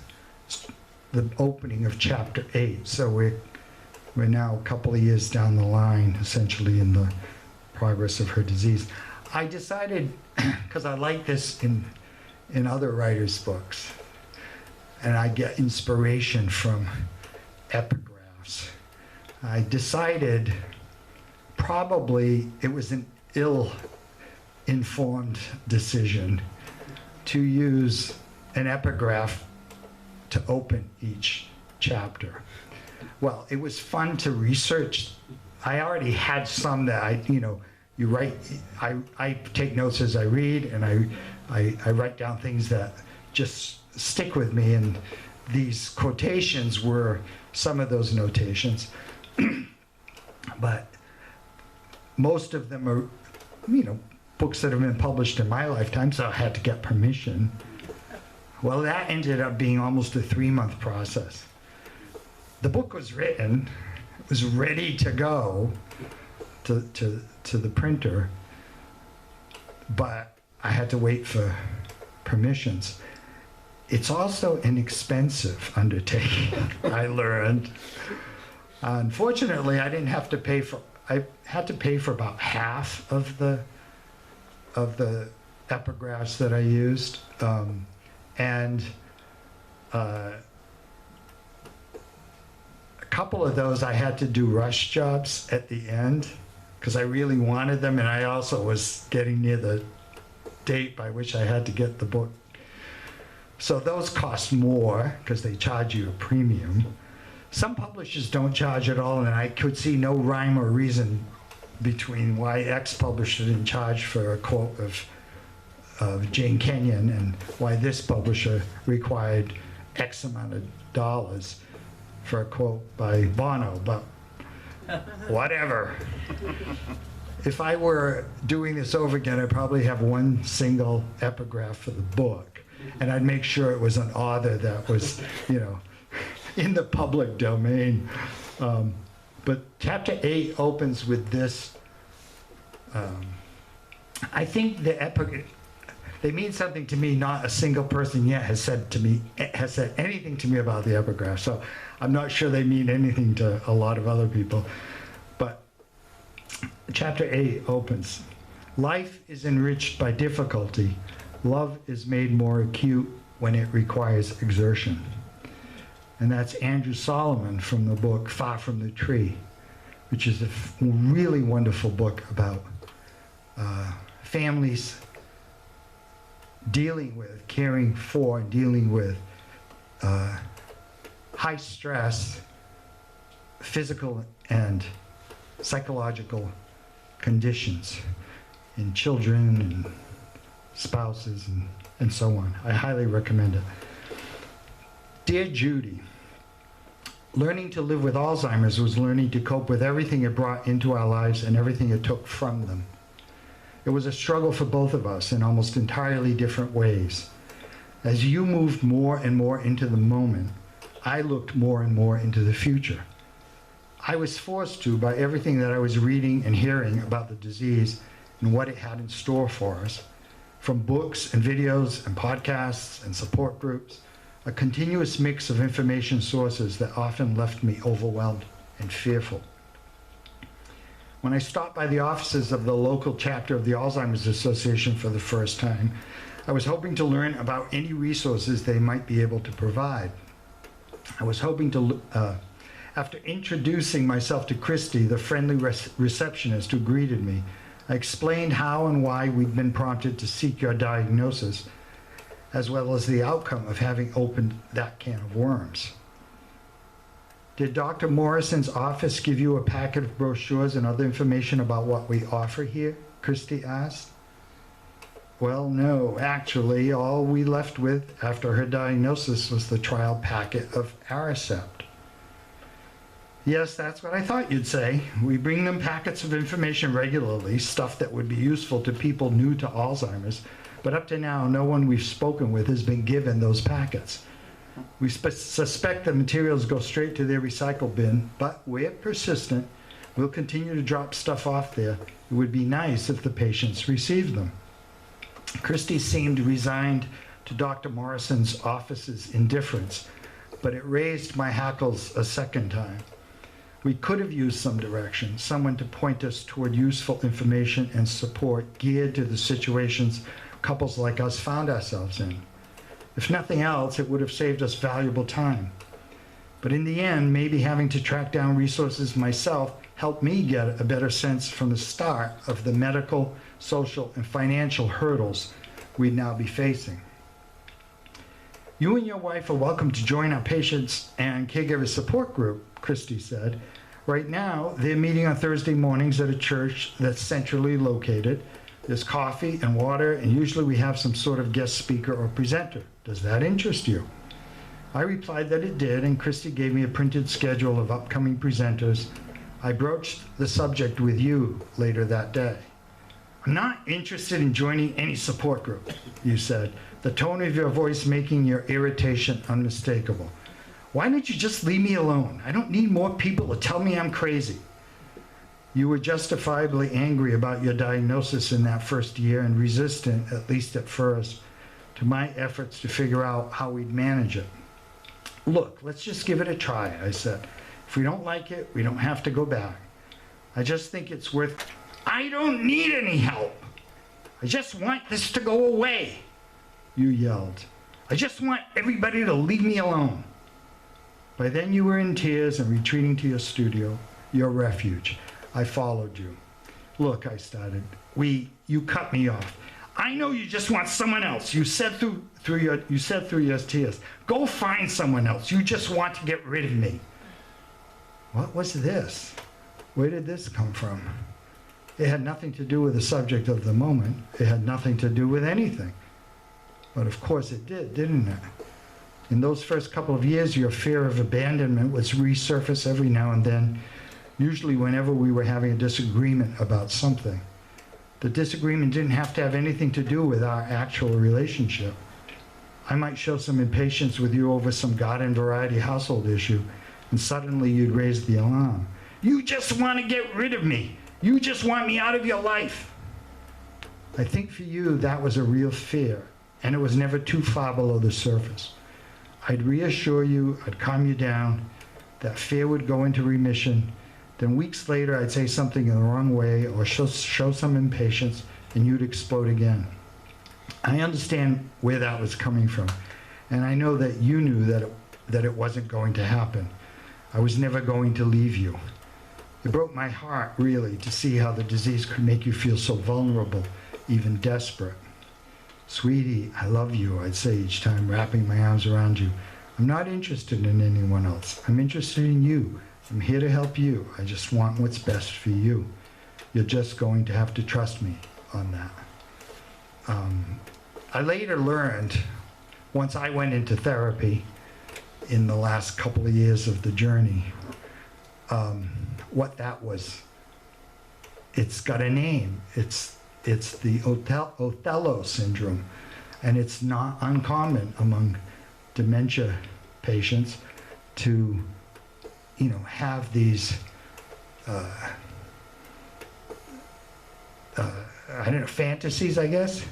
the opening of chapter 8. So we're now a couple of years down the line, essentially, in the progress of her disease. I decided, because I like this in other writers' books, and I get inspiration from epigraphs, I decided probably it was an ill-informed decision to use an epigraph to open each chapter. Well, it was fun to research. I already had some that you write, I take notes as I read, and I write down things that just stick with me, and these quotations were some of those notations. But most of them are, books that have been published in my lifetime, so I had to get permission. Well, that ended up being almost a 3-month process. The book was written, it was ready to go to the printer, but I had to wait for permissions. It's also an expensive undertaking, I learned. Unfortunately, I didn't have to pay for, I had to pay for about half of the epigraphs that I used. And a couple of those I had to do rush jobs at the end because I really wanted them, and I also was getting near the date by which I had to get the book. So those cost more because they charge you a premium. Some publishers don't charge at all, and I could see no rhyme or reason between why X publisher didn't charge for a quote of Jane Kenyon and why this publisher required X amount of dollars for a quote by Bono, but whatever. If I were doing this over again, I'd probably have one single epigraph for the book, and I'd make sure it was an author that was, in the public domain. But chapter 8 opens with this. I think they mean something to me. Not a single person yet has said anything to me about the epigraph. So I'm not sure they mean anything to a lot of other people. But chapter 8 opens. Life is enriched by difficulty. Love is made more acute when it requires exertion. And that's Andrew Solomon from the book Far from the Tree, which is a really wonderful book about families caring for, dealing with high stress, physical and psychological conditions in children and spouses and so on. I highly recommend it. Dear Judy, learning to live with Alzheimer's was learning to cope with everything it brought into our lives and everything it took from them. It was a struggle for both of us in almost entirely different ways. As you moved more and more into the moment, I looked more and more into the future. I was forced to by everything that I was reading and hearing about the disease and what it had in store for us, from books and videos and podcasts and support groups, a continuous mix of information sources that often left me overwhelmed and fearful. When I stopped by the offices of the local chapter of the Alzheimer's Association for the first time, I was hoping to learn about any resources they might be able to provide. I was hoping to, after introducing myself to Christy, the friendly receptionist who greeted me, I explained how and why we'd been prompted to seek your diagnosis, as well as the outcome of having opened that can of worms. Did Dr. Morrison's office give you a packet of brochures and other information about what we offer here? Christy asked. Well, no, actually, all we left with after her diagnosis was the trial packet of Aricept. Yes, that's what I thought you'd say. We bring them packets of information regularly, stuff that would be useful to people new to Alzheimer's, but up to now, no one we've spoken with has been given those packets. We suspect the materials go straight to their recycle bin, but we're persistent. We'll continue to drop stuff off there. It would be nice if the patients received them. Christy seemed resigned to Dr. Morrison's office's indifference, but it raised my hackles a second time. We could have used some direction, someone to point us toward useful information and support geared to the situations couples like us found ourselves in. If nothing else, it would have saved us valuable time. But in the end, maybe having to track down resources myself helped me get a better sense from the start of the medical, social, and financial hurdles we'd now be facing. You and your wife are welcome to join our patients and caregiver support group, Christy said. Right now, they're meeting on Thursday mornings at a church that's centrally located. There's coffee and water, and usually we have some sort of guest speaker or presenter. Does that interest you? I replied that it did, and Christy gave me a printed schedule of upcoming presenters. I broached the subject with you later that day. I'm not interested in joining any support group, you said, the tone of your voice making your irritation unmistakable. Why don't you just leave me alone? I don't need more people to tell me I'm crazy. You were justifiably angry about your diagnosis in that first year and resistant, at least at first, to my efforts to figure out how we'd manage it. Look, let's just give it a try, I said. If we don't like it, we don't have to go back. I just think it's worth... I don't need any help. I just want this to go away, you yelled. I just want everybody to leave me alone. By then you were in tears and retreating to your studio, your refuge. I followed you. Look, I started. You cut me off. I know you just want someone else. You said through your tears. Go find someone else. You just want to get rid of me. What was this? Where did this come from? It had nothing to do with the subject of the moment. It had nothing to do with anything. But of course it did, didn't it? In those first couple of years, your fear of abandonment would resurface every now and then, usually whenever we were having a disagreement about something. The disagreement didn't have to have anything to do with our actual relationship. I might show some impatience with you over some garden variety household issue, and suddenly you'd raise the alarm. You just want to get rid of me. You just want me out of your life. I think for you, that was a real fear, and it was never too far below the surface. I'd reassure you, I'd calm you down, that fear would go into remission. Then weeks later, I'd say something in the wrong way or show some impatience, and you'd explode again. I understand where that was coming from, and I know that you knew that it wasn't going to happen. I was never going to leave you. It broke my heart, really, to see how the disease could make you feel so vulnerable, even desperate. Sweetie, I love you, I'd say each time, wrapping my arms around you. I'm not interested in anyone else. I'm interested in you. I'm here to help you. I just want what's best for you. You're just going to have to trust me on that. I later learned, once I went into therapy in the last couple of years of the journey, what that was. It's got a name. It's the Othello syndrome, and it's not uncommon among dementia patients to, have these, fantasies, I guess,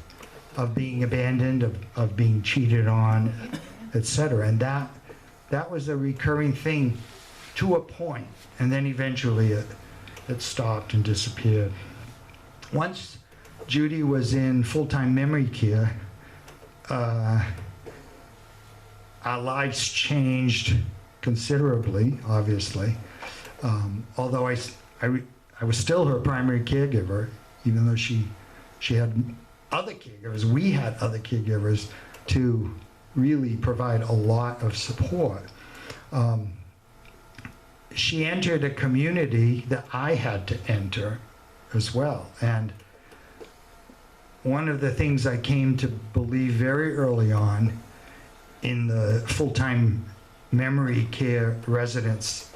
of being abandoned, of being cheated on, etc. And that was a recurring thing to a point, and then eventually it stopped and disappeared. Once Judy was in full-time memory care, our lives changed considerably, obviously. Although I was still her primary caregiver, even though she had other caregivers. We had other caregivers to really provide a lot of support. She entered a community that I had to enter as well. And one of the things I came to believe very early on in the full-time memory care residence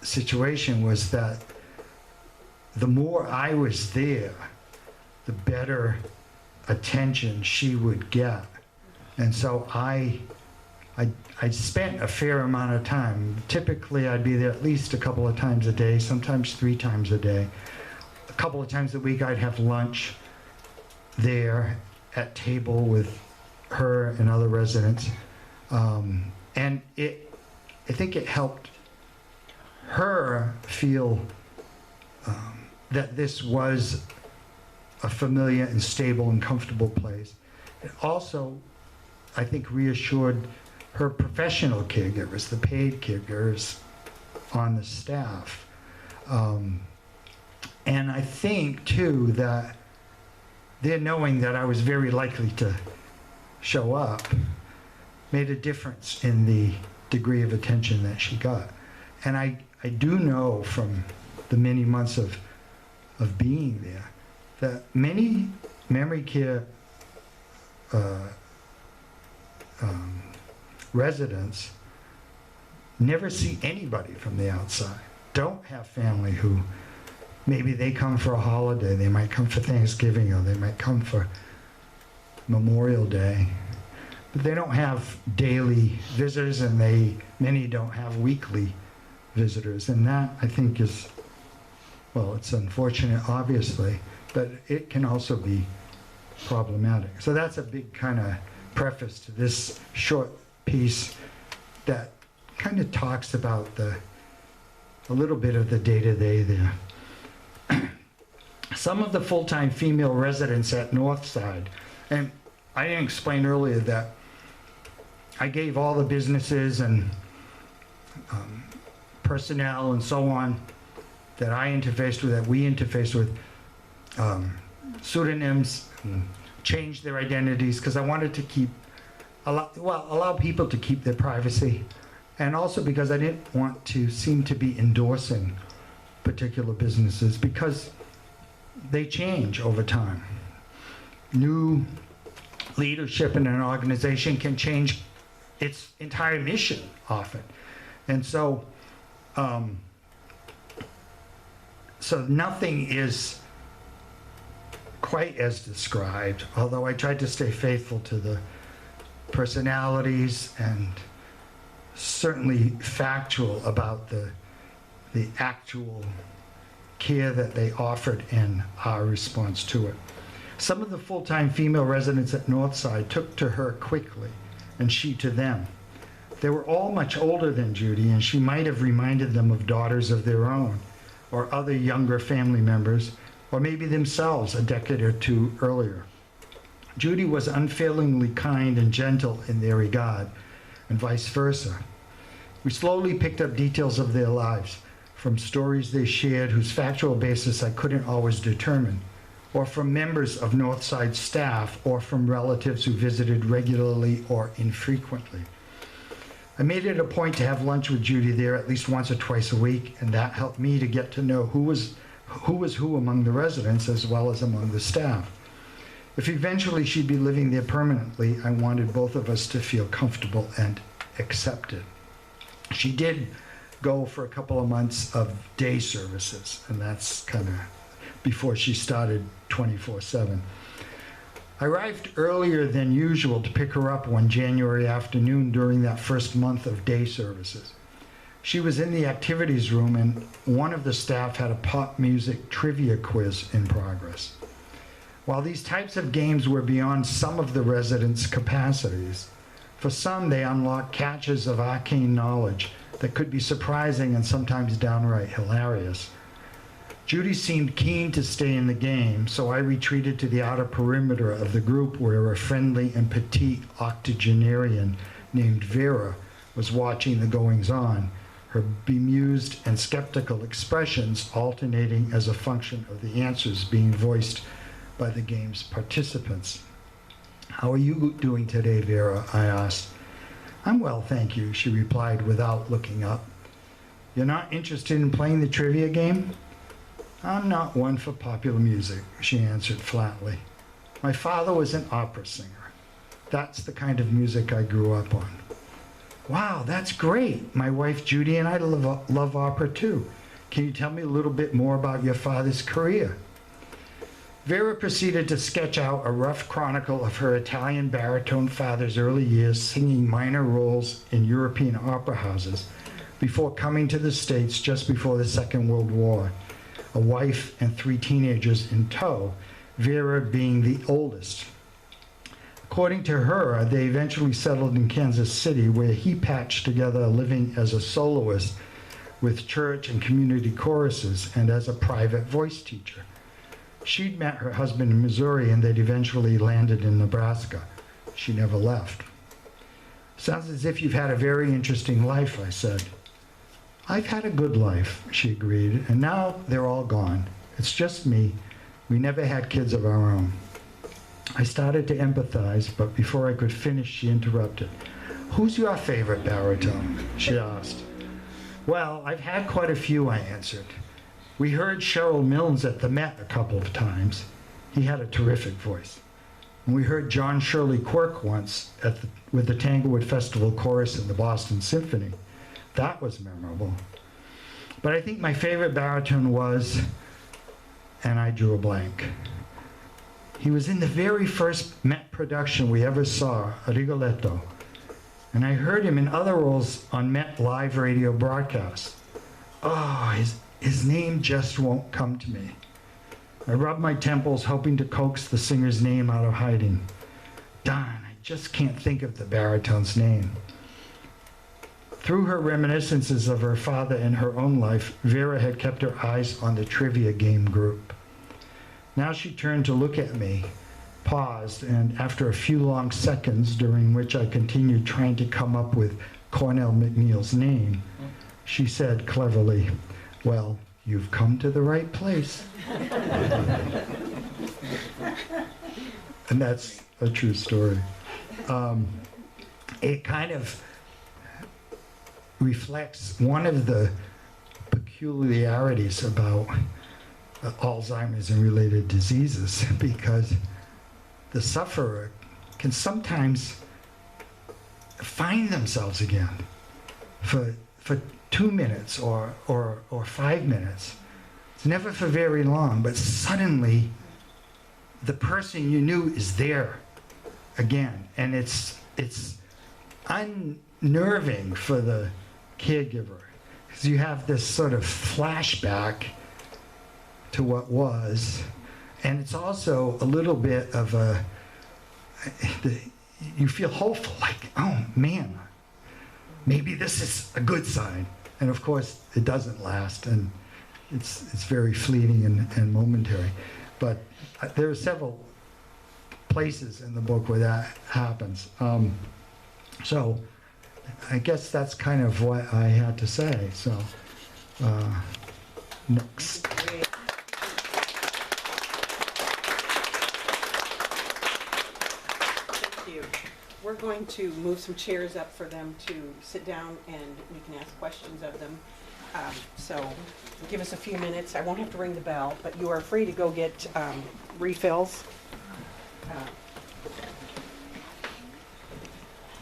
situation was that the more I was there, the better attention she would get. And so I spent a fair amount of time. Typically, I'd be there at least a couple of times a day, sometimes 3 times a day. A couple of times a week, I'd have lunch there, at table with her and other residents. And I think it helped her feel that this was a familiar and stable and comfortable place. It also, I think, reassured her professional caregivers, the paid caregivers on the staff. And I think, too, that their knowing that I was very likely to show up made a difference in the degree of attention that she got. And I do know from the many months of being there that many memory care residents never see anybody from the outside, don't have family who maybe they come for a holiday, they might come for Thanksgiving, or they might come for Memorial Day, but they don't have daily visitors, and many don't have weekly visitors. And that, I think, is, well, it's unfortunate, obviously, but it can also be problematic. So that's a big kind of preface to this short piece that kind of talks about a little bit of the day-to-day there. Some of the full-time female residents at Northside, and I didn't explain earlier that I gave all the businesses and personnel and so on that I interfaced with, that we interfaced with, pseudonyms, and changed their identities, because I wanted to allow people to keep their privacy, and also because I didn't want to seem to be endorsing particular businesses, because they change over time. New leadership in an organization can change its entire mission often. And so nothing is quite as described, although I tried to stay faithful to the personalities and certainly factual about the actual care that they offered and our response to it. Some of the full-time female residents at Northside took to her quickly, and she to them. They were all much older than Judy, and she might have reminded them of daughters of their own, or other younger family members, or maybe themselves a decade or two earlier. Judy was unfailingly kind and gentle in their regard, and vice versa. We slowly picked up details of their lives, from stories they shared whose factual basis I couldn't always determine, or from members of Northside staff, or from relatives who visited regularly or infrequently. I made it a point to have lunch with Judy there at least once or twice a week, and that helped me to get to know who was who among the residents as well as among the staff. If eventually she'd be living there permanently, I wanted both of us to feel comfortable and accepted. She did go for a couple of months of day services, and that's kind of before she started 24/7. I arrived earlier than usual to pick her up one January afternoon during that first month of day services. She was in the activities room, and one of the staff had a pop music trivia quiz in progress. While these types of games were beyond some of the residents' capacities, for some they unlocked caches of arcane knowledge that could be surprising and sometimes downright hilarious. Judy seemed keen to stay in the game, so I retreated to the outer perimeter of the group where a friendly and petite octogenarian named Vera was watching the goings-on, her bemused and skeptical expressions alternating as a function of the answers being voiced by the game's participants. "How are you doing today, Vera?" I asked. "I'm well, thank you," she replied without looking up. "You're not interested in playing the trivia game?" "I'm not one for popular music," she answered flatly. "My father was an opera singer. That's the kind of music I grew up on." "Wow, that's great. My wife Judy and I love opera too. Can you tell me a little bit more about your father's career?" Vera proceeded to sketch out a rough chronicle of her Italian baritone father's early years singing minor roles in European opera houses before coming to the States just before the Second World War, a wife and 3 teenagers in tow, Vera being the oldest. According to her, they eventually settled in Kansas City, where he patched together a living as a soloist with church and community choruses and as a private voice teacher. She'd met her husband in Missouri, and they'd eventually landed in Nebraska. She never left. Sounds as if you've had a very interesting life, I said. I've had a good life, she agreed, and now they're all gone. It's just me. We never had kids of our own. I started to empathize, but before I could finish, she interrupted. Who's your favorite baritone? She asked. Well, I've had quite a few, I answered. We heard Cheryl Milnes at the Met a couple of times. He had a terrific voice. And we heard John Shirley Quirk once with the Tanglewood Festival Chorus in the Boston Symphony. That was memorable. But I think my favorite baritone was, and I drew a blank. He was in the very first Met production we ever saw, Rigoletto. And I heard him in other roles on Met live radio broadcasts. Oh, his name just won't come to me. I rubbed my temples, hoping to coax the singer's name out of hiding. Darn, I just can't think of the baritone's name. Through her reminiscences of her father and her own life, Vera had kept her eyes on the trivia game group. Now she turned to look at me, paused, and after a few long seconds, during which I continued trying to come up with Cornell McNeil's name, she said cleverly, well, you've come to the right place. And that's a true story. It kind of reflects one of the peculiarities about Alzheimer's and related diseases, because the sufferer can sometimes find themselves again for 2 minutes or 5 minutes. It's never for very long, but suddenly the person you knew is there again, and it's unnerving for the caregiver, because you have this sort of flashback to what was, and it's also a little bit of you feel hopeful, like, oh man, maybe this is a good sign. And of course, it doesn't last, and it's very fleeting and momentary. But there are several places in the book where that happens. So I guess that's kind of what I had to say. So next. Thank you. We're going to move some chairs up for them to sit down, and we can ask questions of them. So give us a few minutes. I won't have to ring the bell, but you are free to go get refills.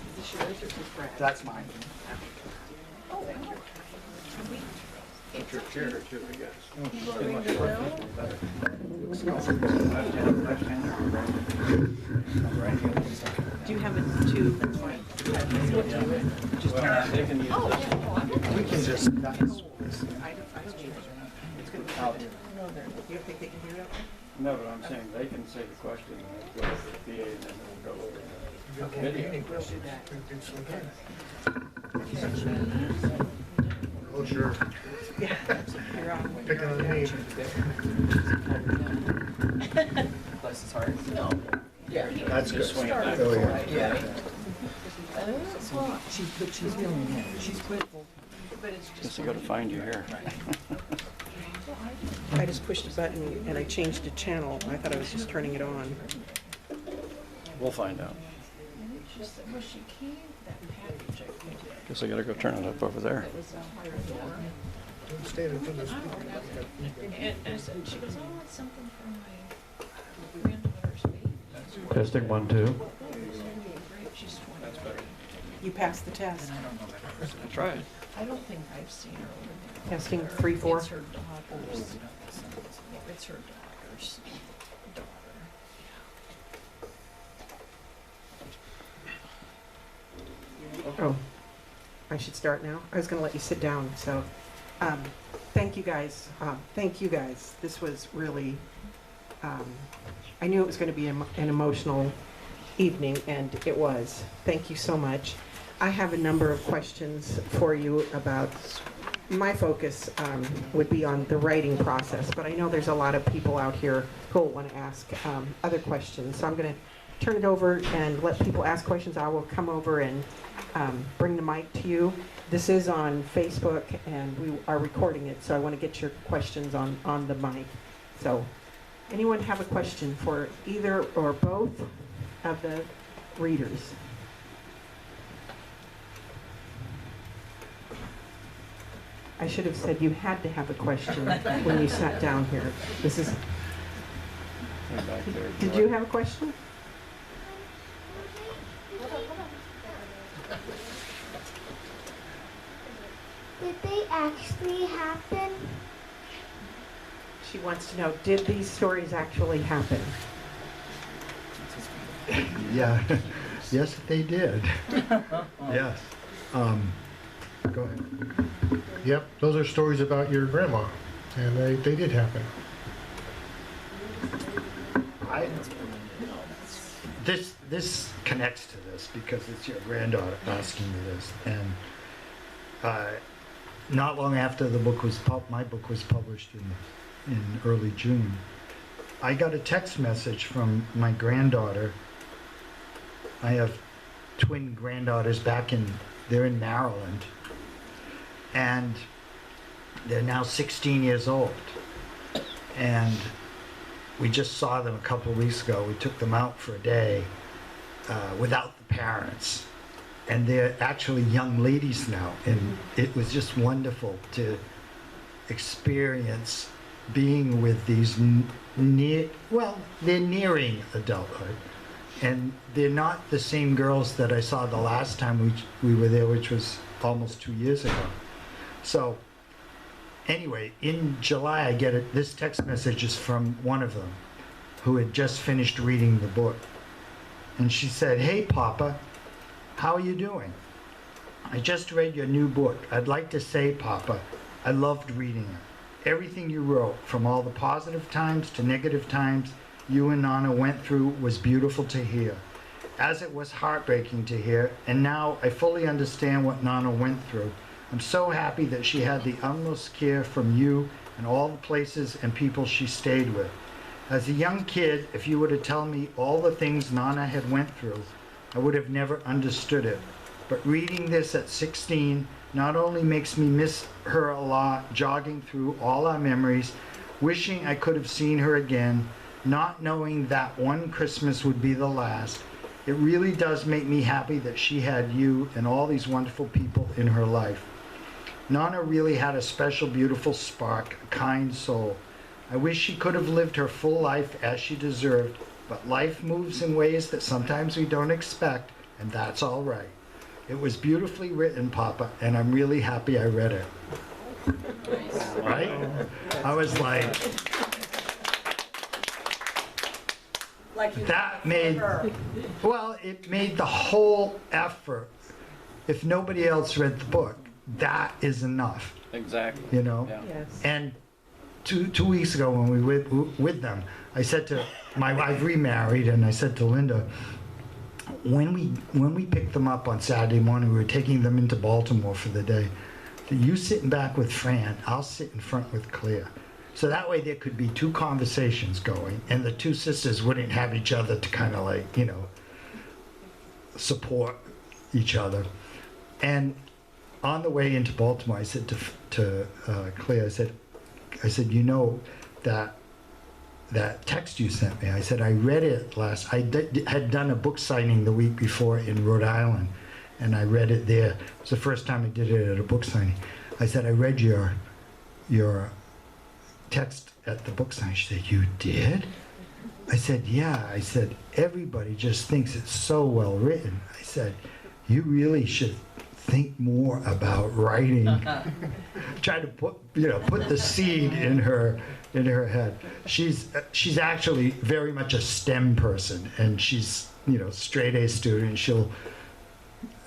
Is this yours or is this Brad? That's mine. Oh, thank you. That's your chair, too, I guess. Do you have it too? That's fine. They can use this. We can just. It's good. You think they can hear it? No, but I'm saying they can say the question, and go to the PA, and then we'll go over the video. Oh, sure. Yeah. You're on. Picking on me. Bless his heart. No. Yeah. That's good. Swing it back. Oh, yeah. Yeah. She's feeling it. She's grateful. But it's Just to go to find you here. I just pushed a button and I changed the channel. I thought I was just turning it on. We'll find out. just, well, she came, that package I printed. Guess I gotta go turn it up over there. It was a hard door. Stand in front of the And I said, she goes, oh, it's something for my granddaughter's baby. Testing 1, 2. Great, she's 23. You passed the test. That's right. I don't think I've seen her over there. Testing 3, 4. It's her daughter's, it's her daughter's daughter. Oh, I should start now? I was going to let you sit down, so, thank you guys. Thank you guys. This was really, I knew it was going to be an emotional evening, and it was. Thank you so much. I have a number of questions for you about, my focus would be on the writing process, but I know there's a lot of people out here who will want to ask other questions. So I'm going to turn it over and let people ask questions. I will come over and bring the mic to you. This is on Facebook, and we are recording it, so I want to get your questions on the mic. So anyone have a question for either or both of the readers? I should have said you had to have a question when you sat down here. This is. Did you have a question? Did they actually happen? She wants to know, did these stories actually happen? Yeah, yes, they did. Yes. Go ahead. Yep, those are stories about your grandma, and they did happen. This connects to this because it's your granddaughter asking me this, and not long after the book was my book was published in early June, I got a text message from my granddaughter. I have twin granddaughters they're in Maryland, and they're now 16 years old. And we just saw them a couple of weeks ago. We took them out for a day without the parents. And they're actually young ladies now. And it was just wonderful to experience being with these they're nearing adulthood. And they're not the same girls that I saw the last time we were there, which was almost 2 years ago. So anyway, in July, I get this text message is from one of them who had just finished reading the book. And she said, "Hey, Papa, how are you doing? I just read your new book. I'd like to say, Papa, I loved reading it. Everything you wrote, from all the positive times to negative times you and Nana went through, was beautiful to hear, as it was heartbreaking to hear, and now I fully understand what Nana went through. I'm so happy that she had the utmost care from you and all the places and people she stayed with. As a young kid, if you were to tell me all the things Nana had went through, I would have never understood it. But reading this at 16 not only makes me miss her a lot, jogging through all our memories, wishing I could have seen her again, not knowing that one Christmas would be the last. It really does make me happy that she had you and all these wonderful people in her life. Nana really had a special, beautiful spark, a kind soul. I wish she could have lived her full life as she deserved, but life moves in ways that sometimes we don't expect, and that's all right. It was beautifully written, Papa, and I'm really happy I read it." Right? I was like, that made, well, it made the whole effort. If nobody else read the book, that is enough, Exactly. you know? Yeah. Yes. And two weeks ago when we were with them, I said to I've remarried, and I said to Linda, when we picked them up on Saturday morning, we were taking them into Baltimore for the day. You sitting back with Fran, I'll sit in front with Claire. So that way there could be two conversations going, and the two sisters wouldn't have each other to kind of like, you know, support each other. And on the way into Baltimore, I said to Claire, I said, you know, that text you sent me, I said, I read it had done a book signing the week before in Rhode Island, and I read it there. It was the first time I did it at a book signing. I said, I read your text at the book signing. She said, you did? I said, yeah. I said, everybody just thinks it's so well written. I said, you really should think more about writing. Try to put the seed in her head. She's actually very much a STEM person, and she's, you know, straight A student.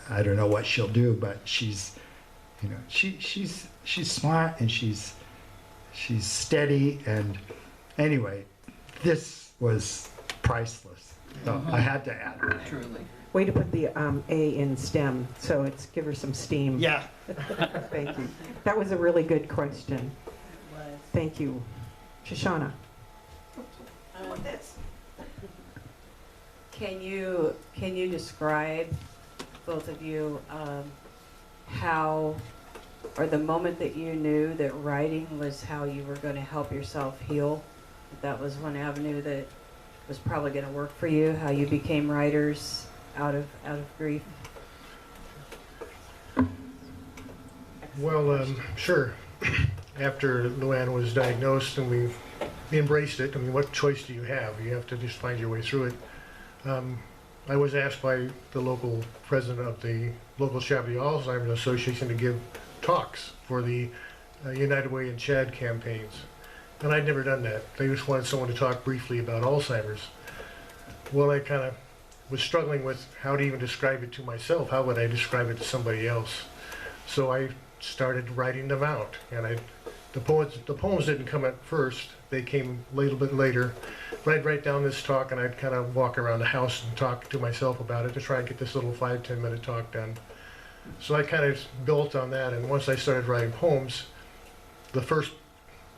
I don't know what she'll do, but she's, you know, she's smart, and she's steady. And anyway, this was priceless. So I had to add that. Truly. Way to put the A in STEM, so it's give her some steam. Yeah. Thank you. That was a really good question. Thank you. Shoshana. Can you describe, both of you, how, or the moment that you knew that writing was how you were going to help yourself heal? That was one avenue that was probably going to work for you, how you became writers out of grief? Well, sure. After LuAnne was diagnosed and we embraced it, I mean, what choice do you have? You have to just find your way through it. I was asked by the local president of the local chapter of the Alzheimer's Association to give talks for the United Way and Chad campaigns. And I'd never done that. They just wanted someone to talk briefly about Alzheimer's. Well, I kind of was struggling with how to even describe it to myself. How would I describe it to somebody else? So I started writing them out. And the poems didn't come at first. They came a little bit later. But I'd write down this talk and I'd kind of walk around the house and talk to myself about it to try and get this little 5-10 minute talk done. So I kind of built on that, and once I started writing poems, the first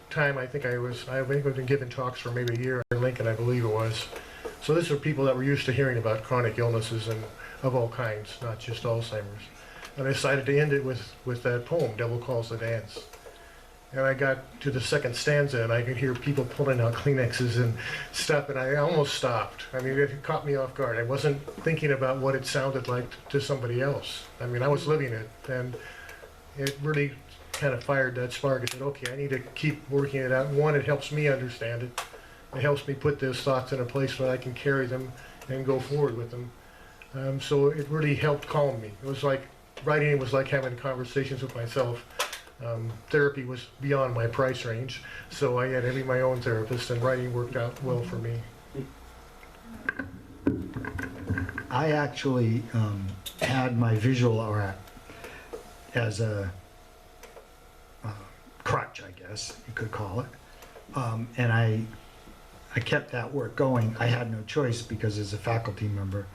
time I've been giving talks for maybe a year in Lincoln, I believe it was. So these are people that were used to hearing about chronic illnesses and of all kinds, not just Alzheimer's. And I decided to end it with that poem, Devil Calls the Dance. And I got to the second stanza and I could hear people pulling out Kleenexes and stuff, and I almost stopped. I mean, it caught me off guard. I wasn't thinking about what it sounded like to somebody else. I mean, I was living it, and it really kind of fired that spark. I said, okay, I need to keep working it out. One, it helps me understand it. It helps me put those thoughts in a place where I can carry them and go forward with them. So it really helped calm me. It was like, writing it was like having conversations with myself. Therapy was beyond my price range, so I had to be my own therapist, and writing worked out well for me. I actually had my visual art as a crutch, I guess you could call it, and I kept that work going. I had no choice because as a faculty member,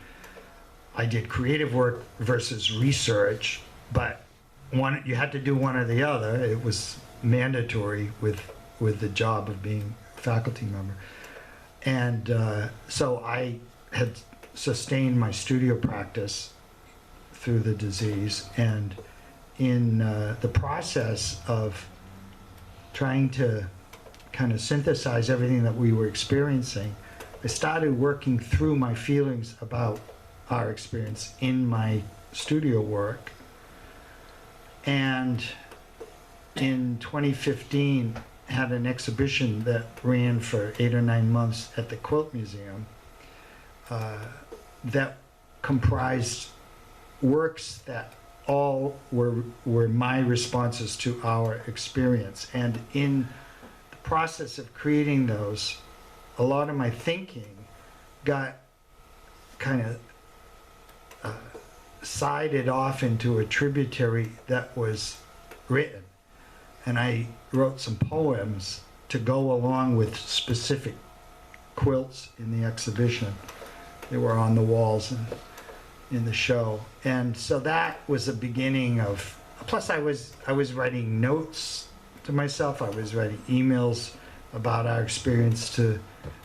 I did creative work versus research, but you had to do one or the other. It was mandatory with the job of being a faculty member. And so I had sustained my studio practice through the disease, and in the process of trying to kind of synthesize everything that we were experiencing, I started working through my feelings about our experience in my studio work. And in 2015, had an exhibition that ran for 8 or 9 months at the Quilt Museum that comprised works that all were my responses to our experience. And in the process of creating those, a lot of my thinking got kind of sided off into a tributary that was written. And I wrote some poems to go along with specific quilts in the exhibition. They were on the walls and in the show. And so that was the beginning of, plus I was writing notes to myself. I was writing emails about our experience to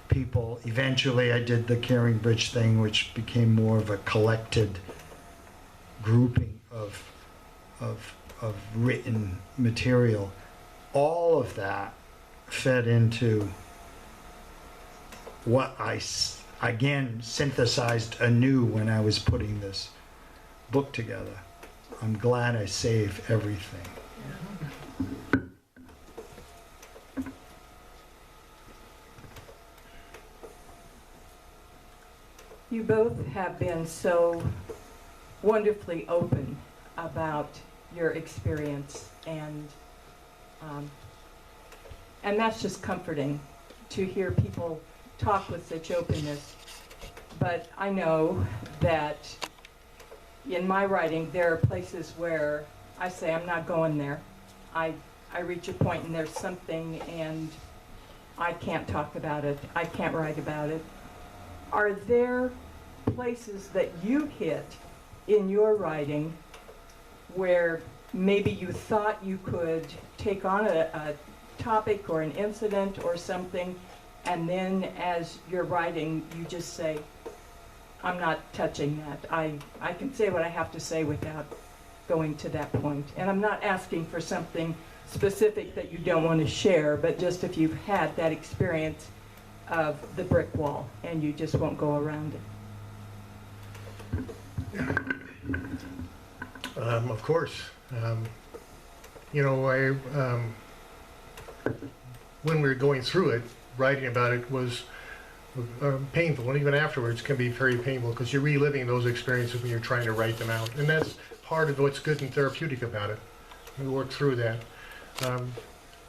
people. Eventually I did the Caring Bridge thing, which became more of a collected grouping of written material. All of that fed into what I again synthesized anew when I was putting this book together. I'm glad I saved everything. You both have been so wonderfully open about your experience, and that's just comforting to hear people talk with such openness. But I know that in my writing there are places where I say I'm not going there. I reach a point and there's something and I can't talk about it, I can't write about it. are there places that you hit in your writing where maybe you thought you could take on a topic or an incident or something, and then as you're writing, you just say, I'm not touching that. I can say what I have to say without going to that point. And I'm not asking for something specific that you don't want to share, but just if you've had that experience of the brick wall and you just won't go around it. Of course. You know, when we were going through it, writing about it was painful, and even afterwards can be very painful because you're reliving those experiences when you're trying to write them out. And that's part of what's good and therapeutic about it. We work through that.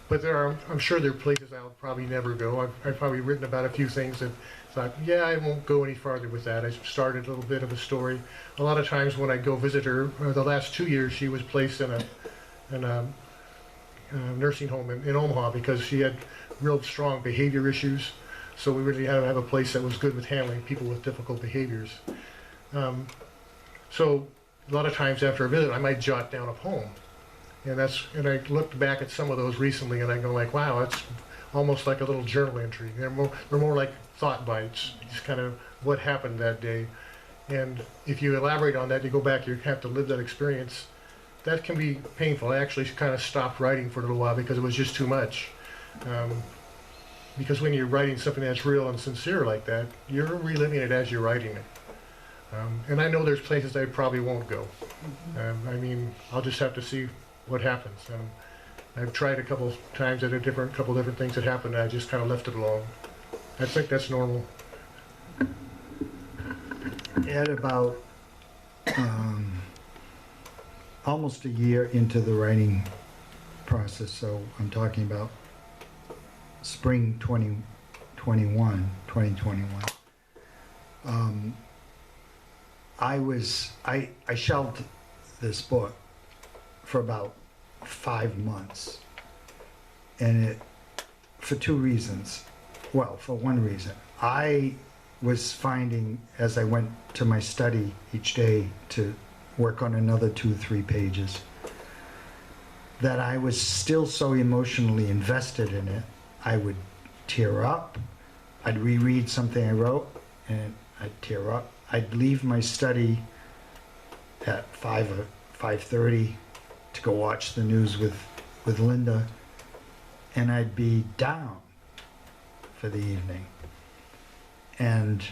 But I'm sure there are places I'll probably never go. I've probably written about a few things that thought, yeah, I won't go any farther with that. I started a little bit of a story. A lot of times when I go visit her, the last 2 years she was placed in a nursing home in Omaha because she had real strong behavior issues. So we really had to have a place that was good with handling people with difficult behaviors. So a lot of times after a visit, I might jot down a poem. And I looked back at some of those recently, and I go like, wow, that's almost like a little journal entry. They're more like thought bites, just kind of what happened that day. And if you elaborate on that, you go back, you have to live that experience. That can be painful. I actually kind of stopped writing for a little while because it was just too much. Because when you're writing something that's real and sincere like that, you're reliving it as you're writing it. And I know there's places I probably won't go. I mean, I'll just have to see what happens. I've tried a couple times at couple different things that happened, and I just kind of left it alone. I think that's normal. At about almost a year into the writing process, so I'm talking about spring 2021, I shelved this book for about 5 months, and for two reasons. Well, for one reason, I was finding as I went to my study each day to work on another 2-3 pages that I was still so emotionally invested in it. I would tear up. I'd reread something I wrote and I'd tear up. I'd leave my study at 5 or 5:30 to go watch the news with Linda, and I'd be down for the evening. And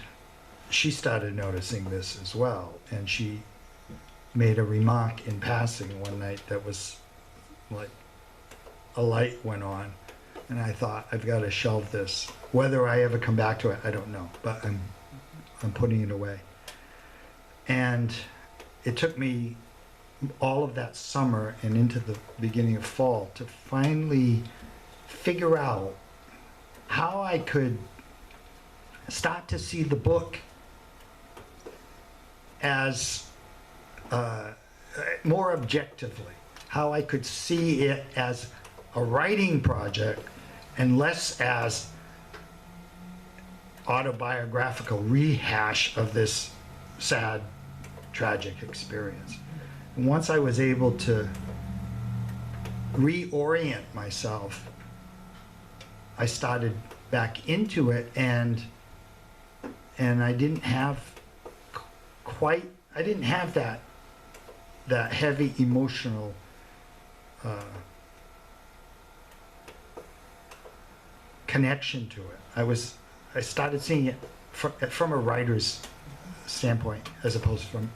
she started noticing this as well, and she made a remark in passing one night that was like a light went on, and I thought, I've got to shelve this. Whether I ever come back to it, I don't know, but I'm putting it away. And it took me all of that summer and into the beginning of fall to finally figure out how I could start to see the book as more objectively, how I could see it as a writing project and less as autobiographical rehash of this sad, tragic experience. And once I was able to reorient myself, I started back into it, and I didn't have that heavy emotional connection to it. I started seeing it from a writer's standpoint as opposed from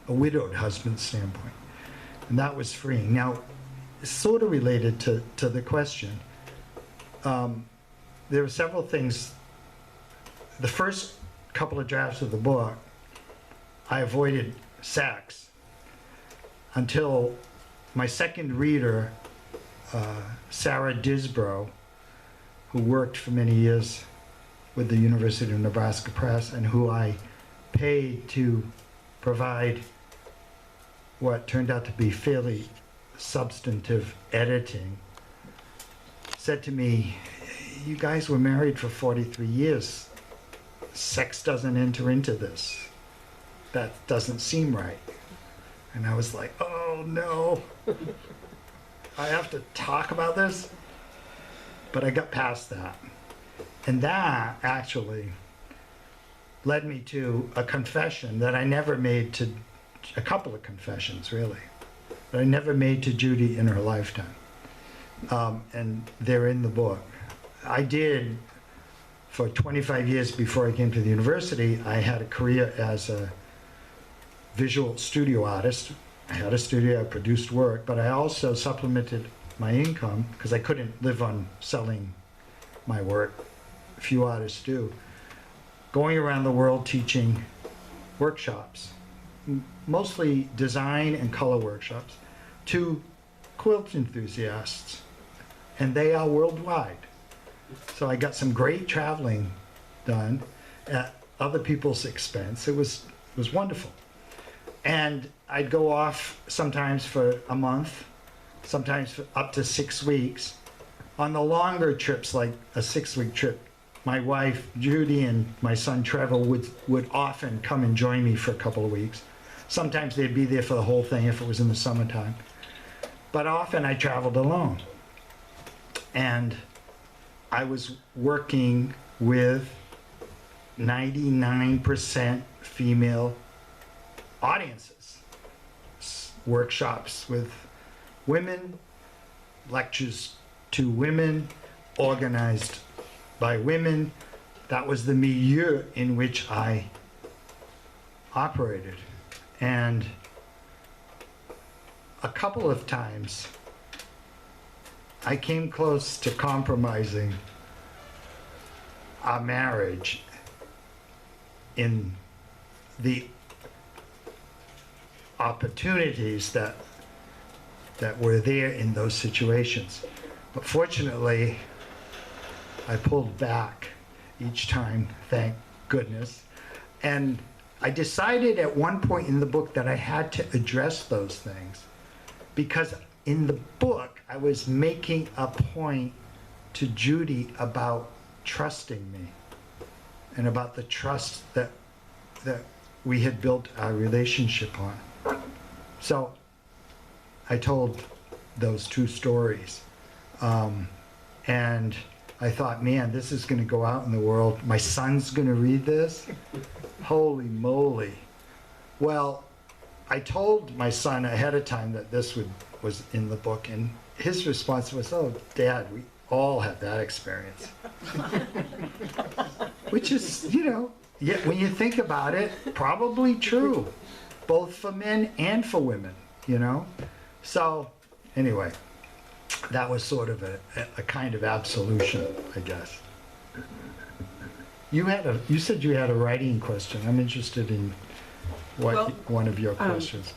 a widowed husband's standpoint. And that was freeing. Now, sort of related to the question, there were several things. The first couple of drafts of the book, I avoided sex until my second reader, Sarah Disbrow, who worked for many years with the University of Nebraska Press and who I paid to provide what turned out to be fairly substantive editing, said to me, "You guys were married for 43 years. Sex doesn't enter into this. That doesn't seem right." And I was like, "Oh no, I have to talk about this?" But I got past that. And that actually led me to a confession that I never made to, a couple of confessions really, that I never made to Judy in her lifetime. And they're in the book. I did, for 25 years before I came to the university, I had a career as a visual studio artist. I had a studio, I produced work, but I also supplemented my income, because I couldn't live on selling my work. Few artists do. Going around the world teaching workshops, mostly design and color workshops, to quilt enthusiasts, and they are worldwide. So I got some great traveling done at other people's expense. It was wonderful. And I'd go off sometimes for a month, sometimes for up to 6 weeks. On the longer trips, like a 6-week trip, my wife Judy and my son Trevor would often come and join me for a couple of weeks. Sometimes they'd be there for the whole thing if it was in the summertime. But often I traveled alone. And I was working with 99% female audiences. Workshops with women, lectures to women, organized by women. That was the milieu in which I operated. And a couple of times I came close to compromising our marriage in the opportunities that were there in those situations. But fortunately, I pulled back each time, thank goodness. And I decided at one point in the book that I had to address those things, because in the book I was making a point to Judy about trusting me and about the trust that we had built our relationship on. So I told those two stories. And I thought, man, this is going to go out in the world. My son's going to read this? Holy moly. Well, I told my son ahead of time that this was in the book, and his response was, "Oh, Dad, we all have that experience." Which is, yeah, when you think about it, probably true, both for men and for women, So, anyway, that was sort of a kind of absolution, I guess. You said you had a writing question. I'm interested in what one of your questions.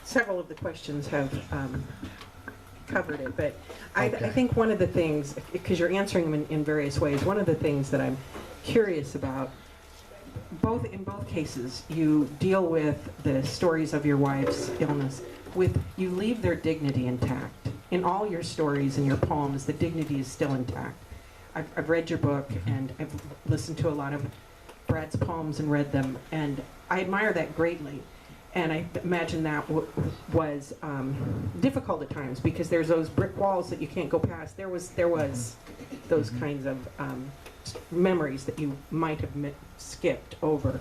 Several of the questions have covered it, but I Okay. think one of the things, because you're answering them in various ways, one of the things that I'm curious about, in both cases, you deal with the stories of your wife's illness you leave their dignity intact. In all your stories and your poems, the dignity is still intact. I've read your book, and I've listened to a lot of Brad's poems and read them, and I admire that greatly. And I imagine that was difficult at times, because there's those brick walls that you can't go past. There was those kinds of memories that you might have skipped over.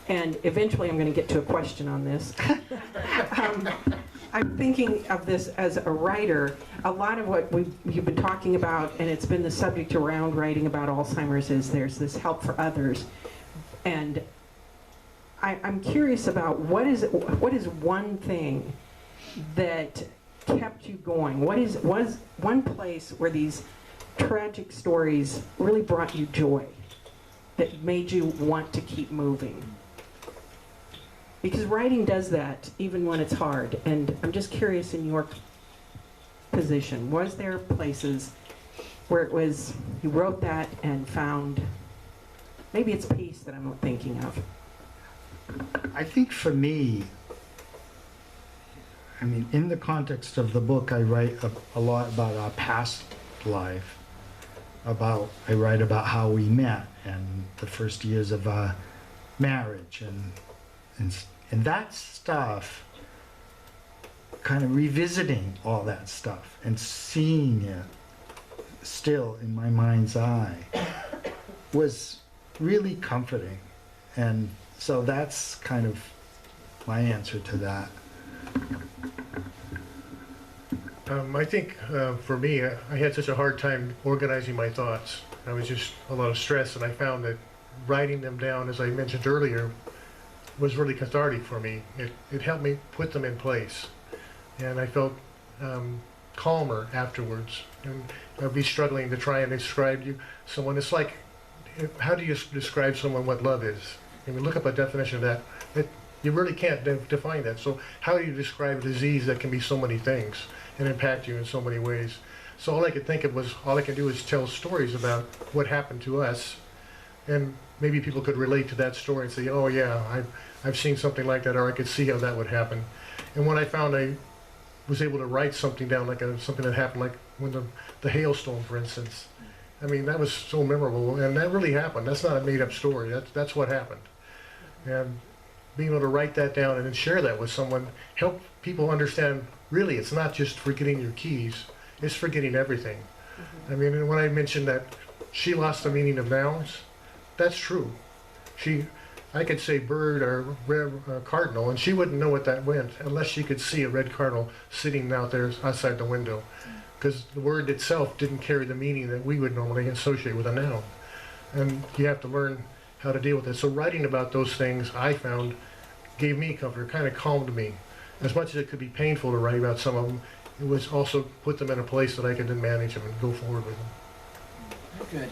And eventually I'm going to get to a question on this. I'm thinking of this as a writer. A lot of what you've been talking about, and it's been the subject around writing about Alzheimer's, is there's this help for others. And I'm curious about what is one thing that kept you going? Was one place where these tragic stories really brought you joy, that made you want to keep moving? Because writing does that even when it's hard. And I'm just curious, in your position, was there places where it was you wrote that and found, maybe it's peace that I'm thinking of? I think for me, in the context of the book, I write a lot about our past life. I write about how we met and the first years of our marriage and that stuff, kind of revisiting all that stuff and seeing it still in my mind's eye was really comforting. And so that's kind of my answer to that. I think for me, I had such a hard time organizing my thoughts. I was just a lot of stress, and I found that writing them down, as I mentioned earlier, was really cathartic for me. It helped me put them in place, and I felt calmer afterwards. And I'd be struggling to try and describe someone. It's like, how do you describe someone what love is? I mean, look up a definition of that. You really can't define that. So how do you describe a disease that can be so many things and impact you in so many ways? So all I could think of was, all I could do is tell stories about what happened to us, and maybe people could relate to that story and say, oh yeah, I've seen something like that, or I could see how that would happen. And when I found I was able to write something down, like something that happened, like when the hailstorm, for instance, I mean, that was so memorable, and that really happened. That's not a made-up story. That's what happened. And being able to write that down and then share that with someone, help people understand, really, it's not just forgetting your keys, it's forgetting everything. I mean, and when I mentioned that she lost the meaning of nouns, that's true. I could say bird or cardinal, and she wouldn't know what that meant unless she could see a red cardinal sitting out there outside the window, because the word itself didn't carry the meaning that we would normally associate with a noun. And you have to learn how to deal with it. So writing about those things, I found, gave me comfort, kind of calmed me. As much as it could be painful to write about some of them, it was also put them in a place that I could then manage them and go forward with them. Good.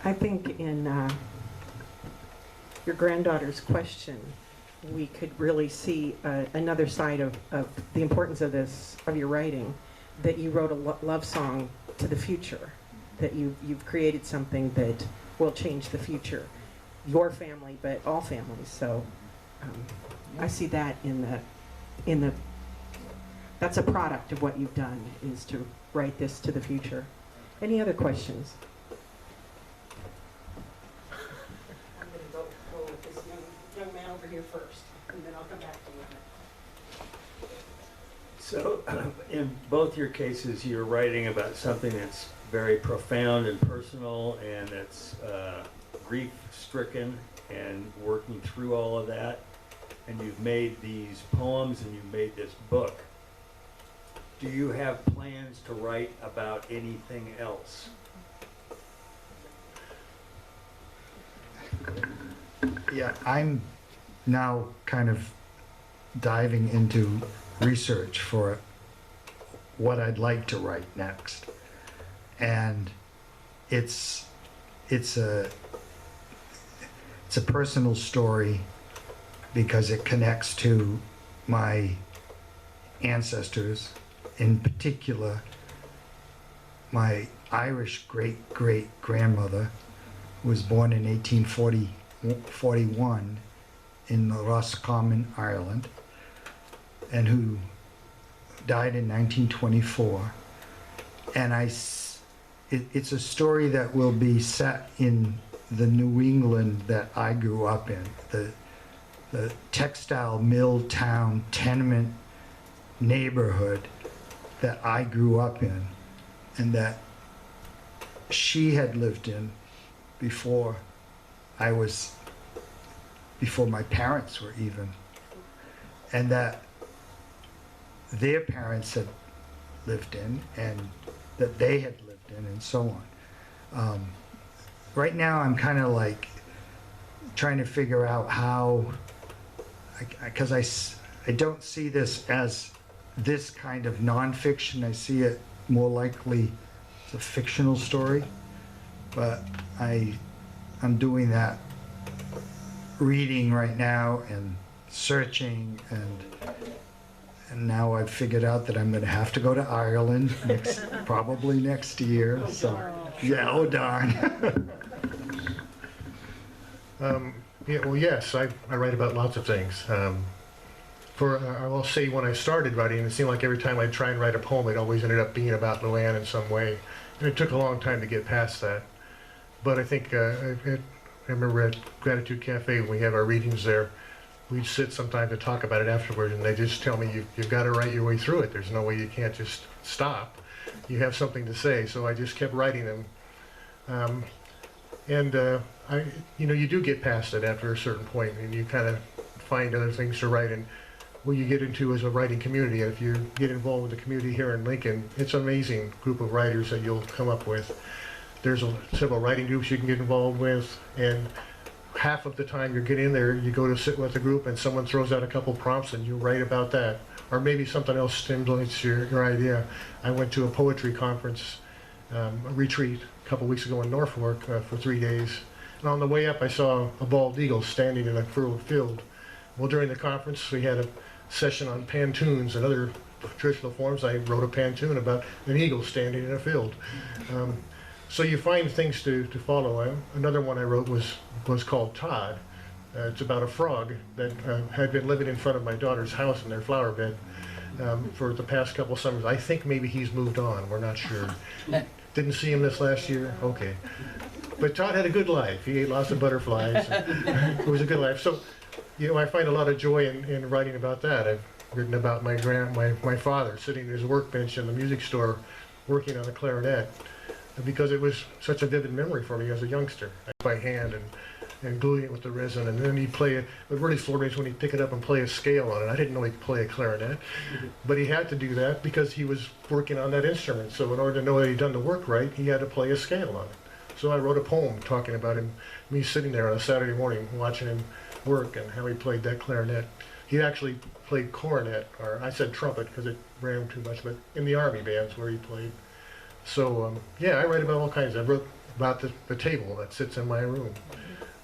I think in your granddaughter's question, we could really see another side of the importance of your writing, that you wrote a love song to the future, that you've created something that will change the future, your family, but all families. So I see that in the that's a product of what you've done, is to write this to the future. Any other questions? I'm going to go with this young man over here first, and then I'll come back to you. So, in both your cases, you're writing about something that's very profound and personal, and it's grief-stricken, and working through all of that. And you've made these poems, and you've made this book. Do you have plans to write about anything else? Yeah, I'm now kind of diving into research for what I'd like to write next. And it's a personal story because it connects to my ancestors, in particular my Irish great-great-grandmother, who was born in 1841 in Roscommon, Ireland, and who died in 1924. And it's a story that will be set in the New England that I grew up in, the textile mill town tenement neighborhood that I grew up in, and that she had lived in before my parents were even, and that their parents had lived in, and that they had lived in, and so on. Right now I'm kind of like trying to figure out how, because I don't see this as this kind of nonfiction. I see it more likely as a fictional story, but I'm doing that reading right now and searching, and now I've figured out that I'm going to have to go to Ireland probably next year. Oh, so darn. yeah, oh darn. Yeah, well, yes, I write about lots of things. I will say when I started writing, it seemed like every time I'd try and write a poem, it always ended up being about LuAnne in some way. And it took a long time to get past that. But I think, I remember at Gratitude Cafe, when we have our readings there, we'd sit sometime to talk about it afterward, and they just tell me, you've got to write your way through it. There's no way you can't just stop. You have something to say. So I just kept writing them. You do get past it after a certain point, and you kind of find other things to write. And what you get into is a writing community. And if you get involved with the community here in Lincoln, it's an amazing group of writers that you'll come up with. There's several writing groups you can get involved with, and half of the time you get in there, you go to sit with a group and someone throws out a couple prompts and you write about that. Or maybe something else stimulates your idea. I went to a poetry conference, a retreat, a couple weeks ago in Norfolk for 3 days. And on the way up, I saw a bald eagle standing in a furrowed field. Well, during the conference, we had a session on pantoons and other traditional forms. I wrote a pantoon about an eagle standing in a field. So you find things to follow. Another one I wrote was called Todd. It's about a frog that had been living in front of my daughter's house in their flower bed for the past couple summers. I think maybe he's moved on. We're not sure. Didn't see him this last year? Okay. But Todd had a good life. He ate lots of butterflies. It was a good life. So, I find a lot of joy in writing about that. I've written about my father sitting at his workbench in the music store working on a clarinet, because it was such a vivid memory for me as a youngster. By hand and gluing it with the resin, and then he'd play it. What really floored me is when he'd pick it up and play a scale on it. I didn't know he could play a clarinet, but he had to do that because he was working on that instrument. So in order to know that he'd done the work right, he had to play a scale on it. So I wrote a poem talking about me sitting there on a Saturday morning watching him work and how he played that clarinet. He actually played cornet, or I said trumpet because it ran too much, but in the army bands where he played. So I write about all kinds. I wrote about the table that sits in my room.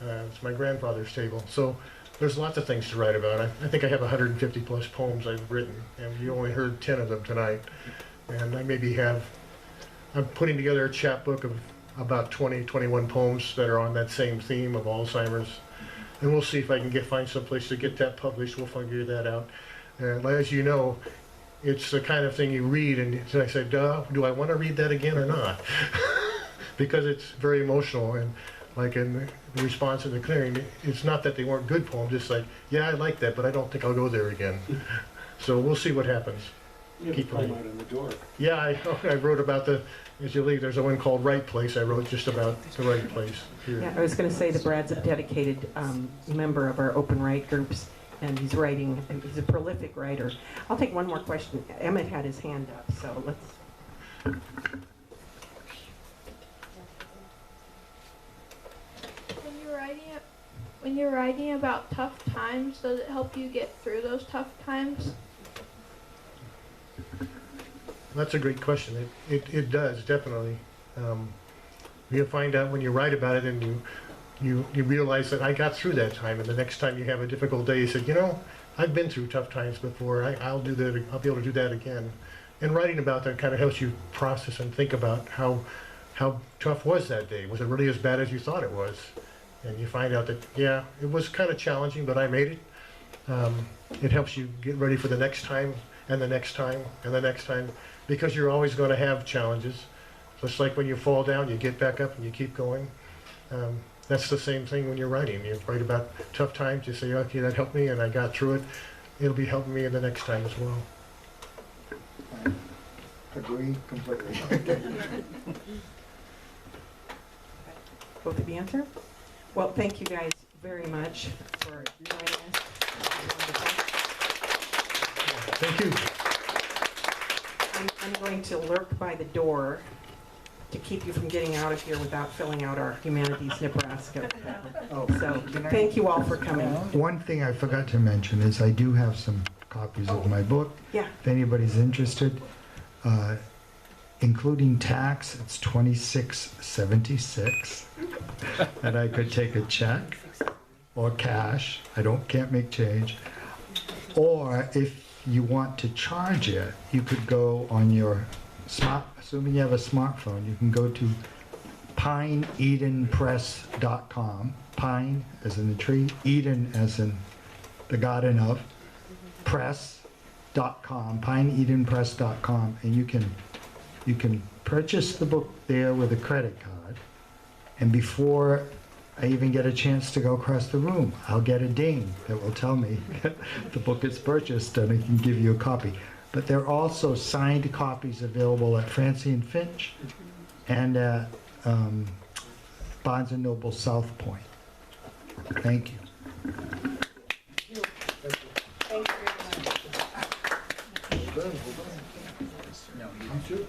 It's my grandfather's table. So there's lots of things to write about. I think I have 150 plus poems I've written, and you only heard 10 of them tonight. And I'm putting together a chapbook of about 21 poems that are on that same theme of Alzheimer's. And we'll see if I can find some place to get that published. We'll figure that out. And as you know, it's the kind of thing you read, and I said, do I want to read that again or not? Because it's very emotional, and like in the response to the clearing, it's not that they weren't good poems, it's like, yeah, I like that, but I don't think I'll go there again. So we'll see what happens. Keep out on the door. Yeah, I wrote about as you leave, there's a one called Right Place. I wrote just about the right place here. Yeah, I was going to say that Brad's a dedicated member of our open right groups, and he's a prolific writer. I'll take one more question. Emmett had his hand up, so let's. When you're writing about tough times, does it help you get through those tough times? That's a great question. It does, definitely. You'll find out when you write about it and you realize that I got through that time, and the next time you have a difficult day, you said, I've been through tough times before. I'll do that. I'll be able to do that again. And writing about that kind of helps you process and think about how tough was that day. Was it really as bad as you thought it was? And you find out that, yeah, it was kind of challenging, but I made it. It helps you get ready for the next time, and the next time, and the next time, because you're always going to have challenges. Just like when you fall down, you get back up and you keep going. That's the same thing when you're writing. You write about tough times, you say, okay, that helped me and I got through it. It'll be helping me in the next time as well. Agree completely. Both of you answer? Well, thank you guys very much for joining us. Thank you. I'm going to lurk by the door to keep you from getting out of here without filling out our Humanities Nebraska. So thank you all for coming. One thing I forgot to mention is I do have some copies of my book. Yeah. If anybody's interested, including tax, it's $26.76. And I could take a check or cash. Can't make change. Or if you want to charge it, you could go on your assuming you have a smartphone, you can go to pineedenpress.com. Pine as in the tree, Eden as in the garden of, pineedenpress.com, pineedenpress.com, and you can purchase the book there with a credit card. And before I even get a chance to go across the room, I'll get a ding that will tell me that the book is purchased, and I can give you a copy. But there are also signed copies available at Francine Finch and at Barnes & Noble South Point. Thank you. Thank you very much. No, you.